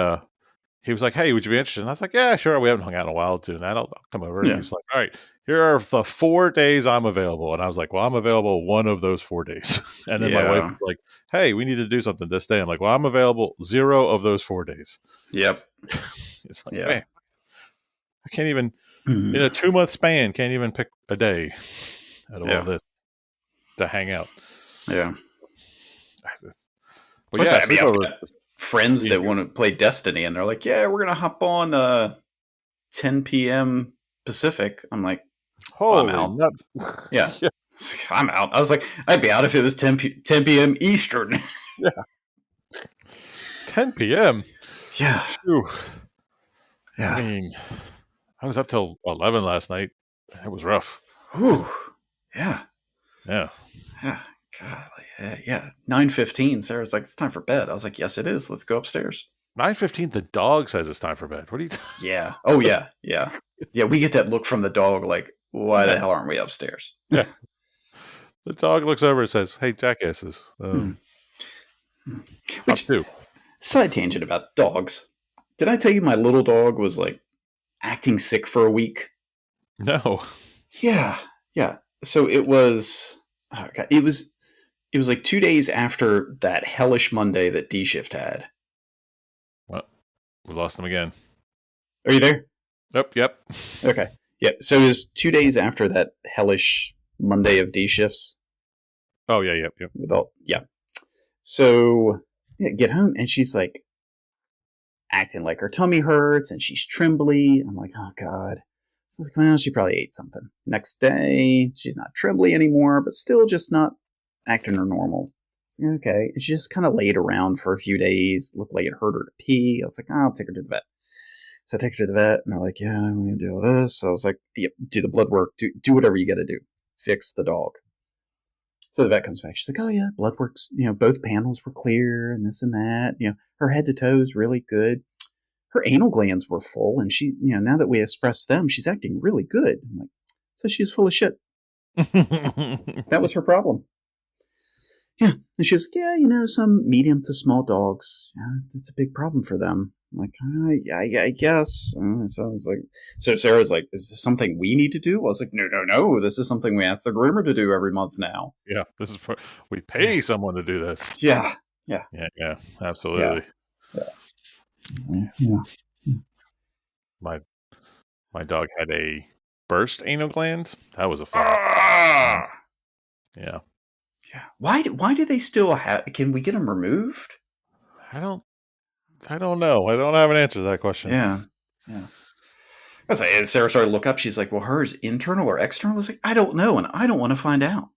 he was like, "Hey, would you be interested?" And I was like, "Yeah, sure. We haven't hung out in a while doing that. I'll come over." And Yeah. he's like, "All right, here are the 4 days I'm available." And I was like, "Well, I'm available one of those 4 days." And then my wife was like, "Hey, we need to do something this day." I'm like, "Well, I'm available 0 of those 4 days." Yep. It's like, Yeah. man, I can't even Mm-hmm. in a 2-month span can't even pick a day out of all Yeah. this to hang out. Yeah. Well, yeah, I mean, I've sleepover. got friends that want to play Destiny, and they're like, "Yeah, we're gonna hop on 10 p.m. Pacific." I'm like, "Well, I'm Holy out." nuts! Yeah. I'm out. I was like, I'd be out if it was 10 p.m. Eastern. Yeah. 10 p.m. Yeah. Whew. Yeah. I mean, I was up till 11 last night. It was rough. Whew. Yeah. Yeah. Yeah. God. Yeah. 9:15. Sarah's like, it's time for bed. I was like, yes, it is. Let's go upstairs. 9:15. The dog says it's time for bed. What are you? Yeah. Oh yeah. Yeah. Yeah. We get that look from the dog. Like, why the Yeah. hell aren't we upstairs? Yeah. The dog looks over and says, "Hey, jackasses, hop Which two." side tangent about dogs. Did I tell you my little dog was like acting sick for a week? No. Yeah. Yeah. So it was. Oh God, it was like 2 days after that hellish Monday that D Shift had. Well, we lost him again. Are you there? Yep. Okay. Yeah. So it was 2 days after that hellish Monday of D shifts. Oh yeah, yep. With all, yeah. So yeah, get home and she's like acting like her tummy hurts and she's trembly. I'm like, oh God. So I was like, well, she probably ate something. Next day, she's not trembly anymore, but still just not acting her normal. So, okay. And she just kind of laid around for a few days, looked like it hurt her to pee. I was like, oh, I'll take her to the vet. So I take her to the vet, and they're like, yeah, I'm going to do all this. So I was like, yep, do the blood work, do whatever you got to do. Fix the dog. So the vet comes back. She's like, oh, yeah, blood works. Both panels were clear and this and that. Her head to toe is really good. Her anal glands were full, and she, now that we expressed them, she's acting really good. I'm like, so she's full of shit. That was her problem. Yeah. And she's like, yeah, some medium to small dogs, that's a big problem for them. I'm like, I guess. So I was like, so Sarah's like, is this something we need to do? I was like, no. This is something we ask the groomer to do every month now. Yeah, this is we pay someone to do this. Yeah. Yeah, absolutely. Yeah. My dog had a burst anal gland. That was a fun. Yeah. Yeah. Why do they still have? Can we get them removed? I don't know. I don't have an answer to that question. Yeah. I was like, and Sarah started to look up. She's like, well, hers internal or external? I was like, I don't know, and I don't want to find out.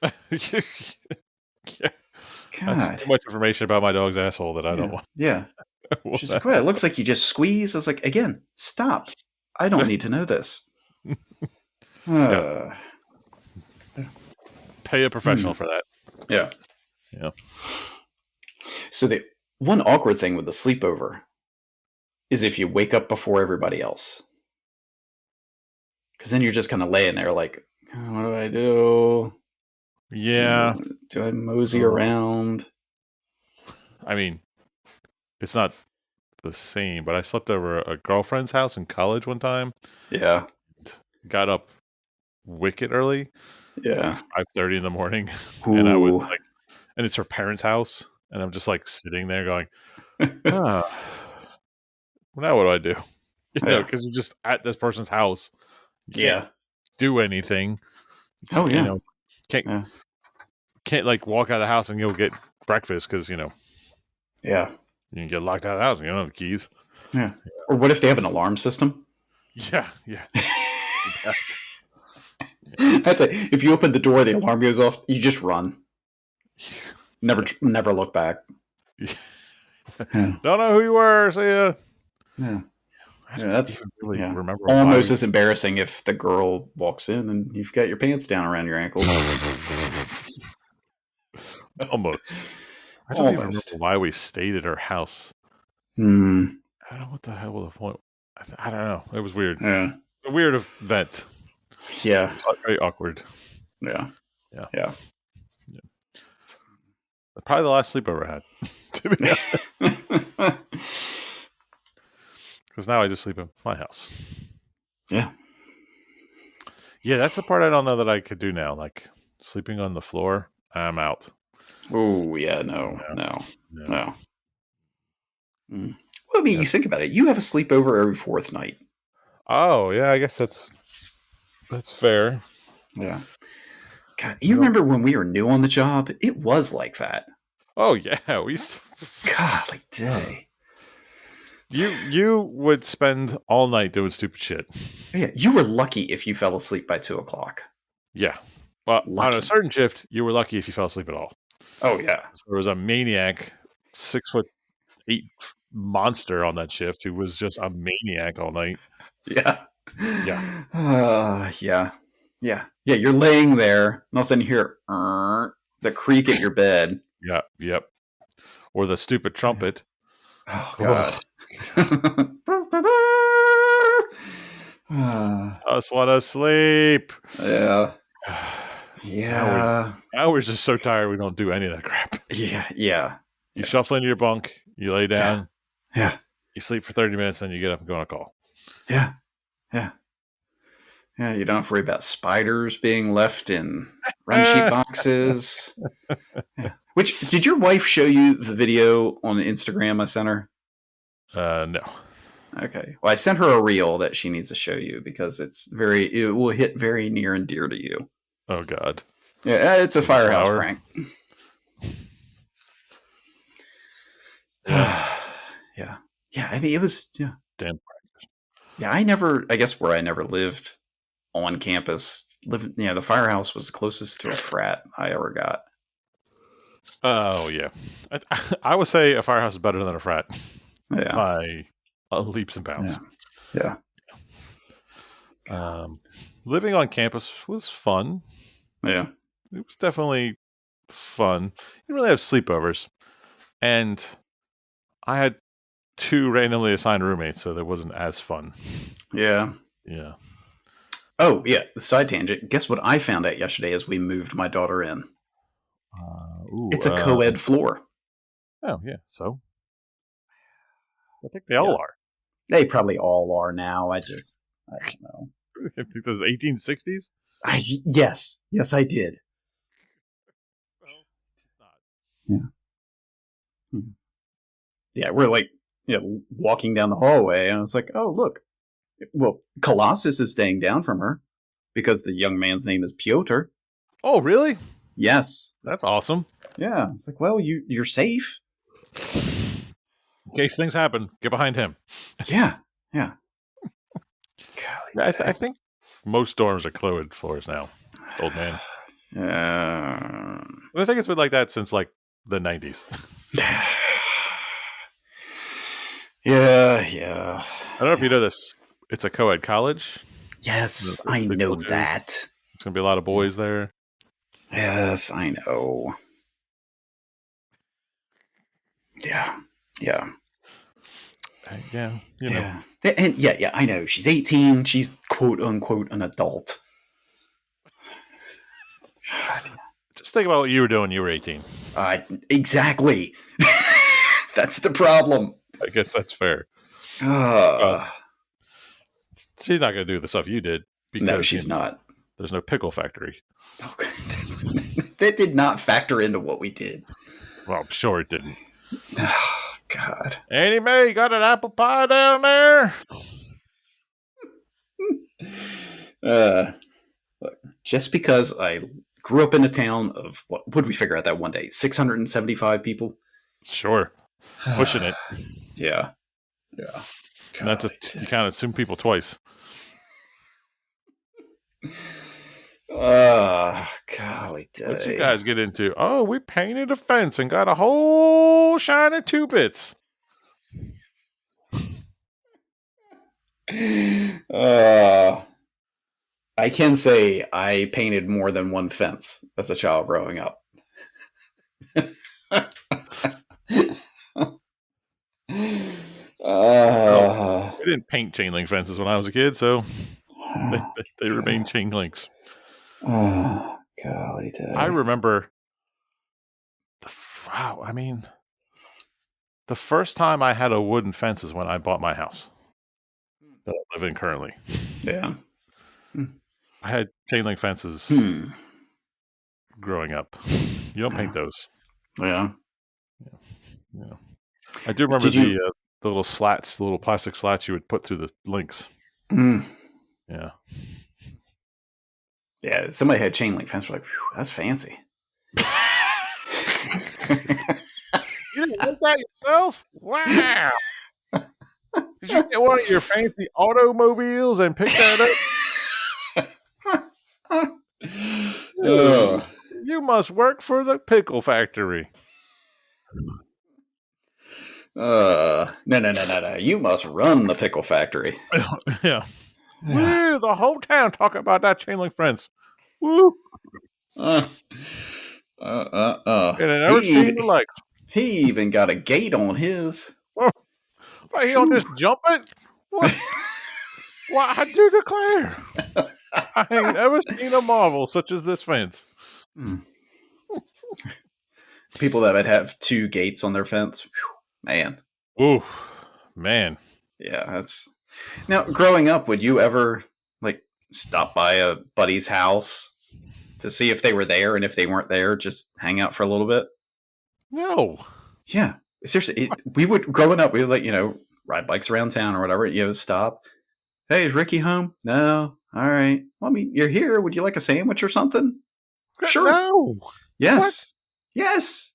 Yeah. God. That's too much information about my dog's asshole that I don't want. Yeah. She's like, well, it looks like you just squeeze. I was like, again, stop. I don't need to know this. Pay a professional for that. Yeah. So the one awkward thing with the sleepover is if you wake up before everybody else. Because then you're just kind of laying there like, oh, what do I do? Yeah. Do I mosey around? I mean, it's not the same, but I slept over a girlfriend's house in college one time. Yeah. Got up wicked early. Yeah. 5:30 in the morning. Ooh. And I was like, and it's her parents' house. And I'm just like sitting there going, now what do I do? Because you're just at this person's house. You can't do anything. Oh, yeah. Can't like walk out of the house and go get breakfast because, Yeah. you can get locked out of the house and you don't have the keys. Yeah. Or what if they have an alarm system? Yeah. I'd say if you open the door, the alarm goes off, you just run. Never look back. Don't know who you were. See ya. Yeah. That's really remember almost as embarrassing if the girl walks in and you've got your pants down around your ankles. Almost. I don't even remember why we stayed at her house. I don't know what the hell was the point. I don't know. It was weird. Yeah. A weird event. Yeah. Very awkward. Yeah. Probably the last sleepover I had. To be honest. Because now I just sleep in my house. Yeah. Yeah, that's the part I don't know that I could do now. Like sleeping on the floor, I'm out. Oh, yeah, no. Well, I mean, you think about it. You have a sleepover every fourth night. Oh, yeah, I guess that's fair. Yeah. God, you remember when we were new on the job? It was like that. Oh, yeah. We used to... God, like day. You would spend all night doing stupid shit. Yeah, you were lucky if you fell asleep by 2:00. Yeah. Well, on a certain shift, you were lucky if you fell asleep at all. Oh, yeah. So there was a maniac, 6 foot ate monster on that shift who was just a maniac all night. Yeah. Yeah. Yeah. Yeah. Yeah. You're laying there, and all of a sudden you hear the creak at your bed. Yeah. Yep. Or the stupid trumpet. Oh, Oh, God. Uh, I just want to sleep. yeah. Now Yeah. we're just so tired we don't do any of that crap. Yeah. Yeah. You Yeah. shuffle into your bunk, you lay Yeah. down, Yeah. you sleep for 30 minutes, then you get up and go on a call. Yeah. Yeah. Yeah. You don't have to worry about spiders being left in run sheet boxes. Yeah. Which did your wife show you the video on Instagram I sent her? No. Okay. Well, I sent her a reel that she needs to show you because it will hit very near and dear to you. Oh, God. Yeah, it's a firehouse Flower? prank. Yeah. Yeah. Yeah. I mean, it was, yeah. Damn. Yeah. I guess where I never lived on campus, the firehouse was the closest to a frat I ever got. Oh, yeah. I would say a firehouse is better than a frat Yeah. by leaps and bounds. Yeah. Living on campus was fun. Yeah. It was definitely fun. You didn't really have sleepovers. And I had 2 randomly assigned roommates, so that wasn't as fun. Yeah. Yeah. Oh, yeah. Side tangent. Guess what I found out yesterday as we moved my daughter in? It's a co-ed floor. Oh, yeah. So I think they Yeah. all are. They probably all are now. I don't know. I think those 1860s? Yes. Yes, I did. Well, it's not. Yeah. Yeah, we're like, walking down the hallway, and it's like, oh, look. Well, Colossus is staying down from her because the young man's name is Piotr. Oh, really? Yes. That's awesome. Yeah. It's like, well, you're safe. In case things happen, get behind him. Yeah. Yeah. I think most dorms are co-ed floors now, old man. I think it's been like that since like the 90s. Yeah. I don't know if you know this. It's a co-ed college. Yes, I know that. It's going to be a lot of boys there. Yes, I know. Yeah. Yeah. Yeah. You know. Yeah. And yeah, I know. She's 18. She's quote unquote an adult. God. Just think about what you were doing when you were 18. Exactly. That's the problem. I guess that's fair. She's not going to do the stuff you did. Because, no, she's not. There's no pickle factory. Okay. That did not factor into what we did. Well, I'm sure it didn't. Oh, God. Annie Mae, you got an apple pie down there? Look, just because I grew up in a town of, what did we figure out that one day? 675 people? Sure. Pushing it. Yeah. Yeah. And that's you can't assume people twice. Golly day. What'd you guys get into? Oh, we painted a fence and got a whole shiny 2-bits. I can say I painted more than one fence as a child growing up. We didn't paint chain link fences when I was a kid, so they remain chain links. Oh, golly day. I remember the first time I had a wooden fence is when I bought my house that I live in currently. Yeah. I had chain link fences growing up. You don't paint those. Yeah. I do remember the little slats, the little plastic slats you would put through the links. Yeah. Yeah, somebody had chain link fence. We're like, that's fancy. You didn't make that yourself? Wow. Did you get one of your fancy automobiles and pick that up? You must work for the pickle factory. No. You must run the pickle factory. Yeah. Yeah. Woo, the whole town talking about that chain link fence. Woo. Uh, And I never seen the he like. he even got a gate on his. Oh, but he don't Shoo. just jump it? What? What I do declare. I ain't ever seen a marvel such as this fence. Hmm. People that would have two gates on their fence. Whew, man. Ooh, man. Yeah, that's now growing up, would you ever like stop by a buddy's house to see if they were there, and if they weren't there, just hang out for a little bit? No. Yeah. Seriously, we would growing up, we would like, ride bikes around town or whatever, stop. Hey, is Ricky home? No. All right. Well, I mean, you're here. Would you like a sandwich or something? Sure. No. What? Yes. Yes.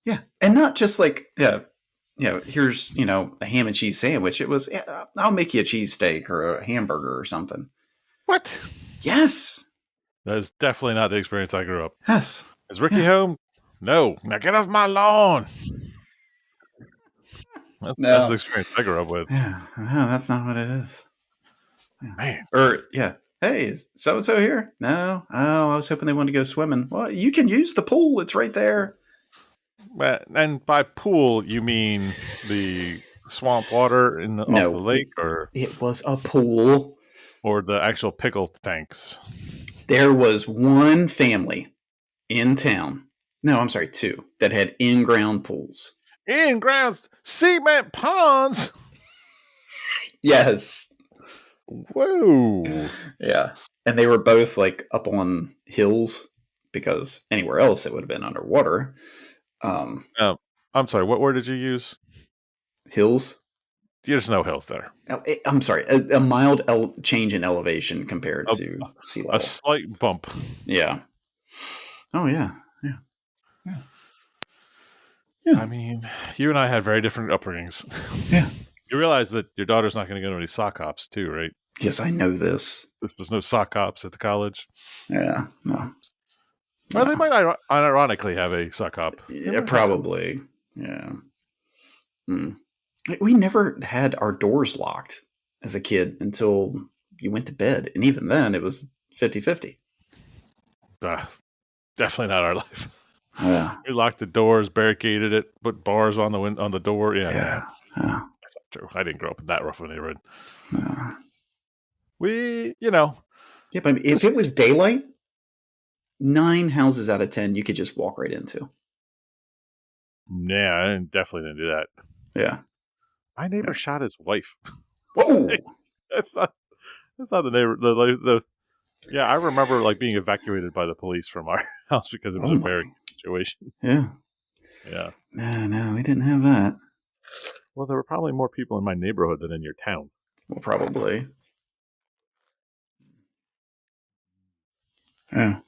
Yeah. And not just like, yeah, here's, a ham and cheese sandwich. It was, yeah, I'll make you a cheesesteak or a hamburger or something. What? Yes. That is definitely not the experience I grew up. Yes. Is Ricky Yeah. home? No. Now get off my lawn. That's the No. experience I grew up with. Yeah. No, that's not what it is. Yeah. Man. Or, yeah. Hey, is so and so here? No. Oh, I was hoping they wanted to go swimming. Well, you can use the pool. It's right there. And by pool, you mean the swamp water off the No, lake, or it was a pool. the actual pickle tanks? There was one family in town. No, I'm sorry, two that had in-ground pools. In-ground cement ponds. Yes. Whoa. Yeah. And they were both like up on hills because anywhere else it would have been underwater. I'm sorry. What word did you use? Hills. There's no hills there. I'm sorry, a mild change in elevation compared to sea level. A slight bump. Yeah. Oh, yeah. Yeah. Yeah. Yeah. I mean, you and I had very different upbringings. Yeah. You realize that your daughter's not going to go to any sock hops, too, right? Yes, I know this. There's no sock hops at the college. Yeah. No. Or they might ironically have a sock hop. Yeah, probably. Yeah. We never had our doors locked as a kid until you went to bed. And even then, it was 50-50. Definitely not our life. Yeah. We locked the doors, barricaded it, put bars on the door. Yeah. That's not true. I didn't grow up in that rough of a neighborhood. Yeah, but if it was daylight, 9 houses out of 10 you could just walk right into. Yeah, I definitely didn't do that. Yeah. My neighbor shot his wife. Whoa! That's not the neighbor. Yeah, I remember like being evacuated by the police from our house because it was a barricade situation. Yeah. Yeah. No, we didn't have that. Well, there were probably more people in my neighborhood than in your town. Well, probably. Yeah.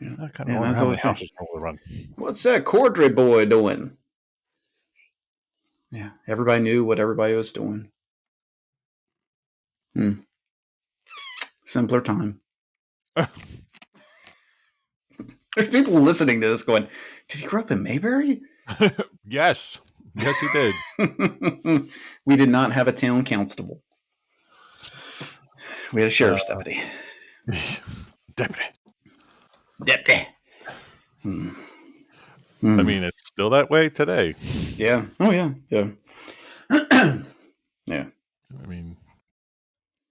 I kind of wonder how many houses will run. What's that Cordray boy doing? Yeah, everybody knew what everybody was doing. Simpler time. There's people listening to this going, did he grow up in Mayberry? Yes. Yes, he did. We did not have a town constable. We had a sheriff's deputy. Deputy. I mean, it's still that way today. Yeah. Oh, yeah. Yeah. Yeah. I mean,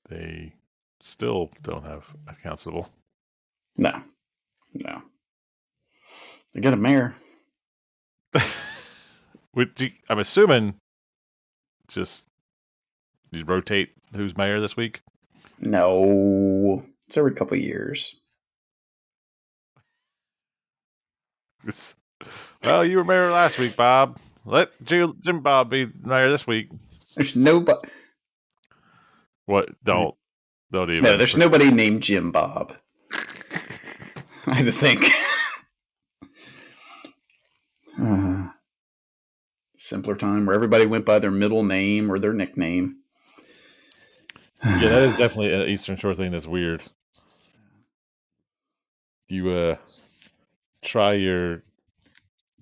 they still don't have a constable. No. They got a mayor. I'm assuming just you rotate who's mayor this week? No. It's every couple of years. Well, you were mayor last week, Bob. Let Jim Bob be mayor this week. There's nobody. What? Don't even. No, there's nobody named Jim Bob. I had to think. Simpler time where everybody went by their middle name or their nickname. Yeah, that is definitely an Eastern Shore thing that's weird. You try your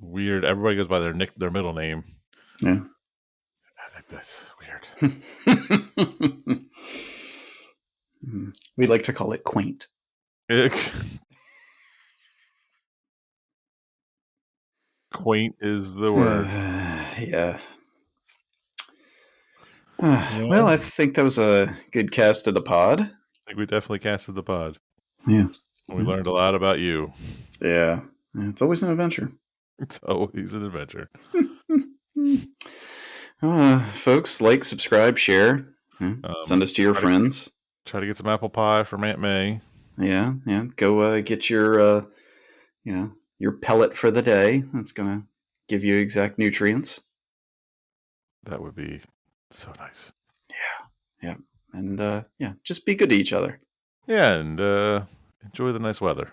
weird. Everybody goes by their middle name. Yeah. That's weird. We like to call it quaint. Quaint is the word. Yeah. Well, I Well, think that was a good cast of the pod. I think we definitely casted the pod. Yeah. We learned a lot about you. Yeah. It's always an adventure. It's always an adventure. Folks, like, subscribe, share. Send us to your friends. Try to get some apple pie from Aunt May. Yeah. Go get your, your pellet for the day. That's gonna give you exact nutrients. That would be so nice. Yeah. And just be good to each other. Yeah, and enjoy the nice weather.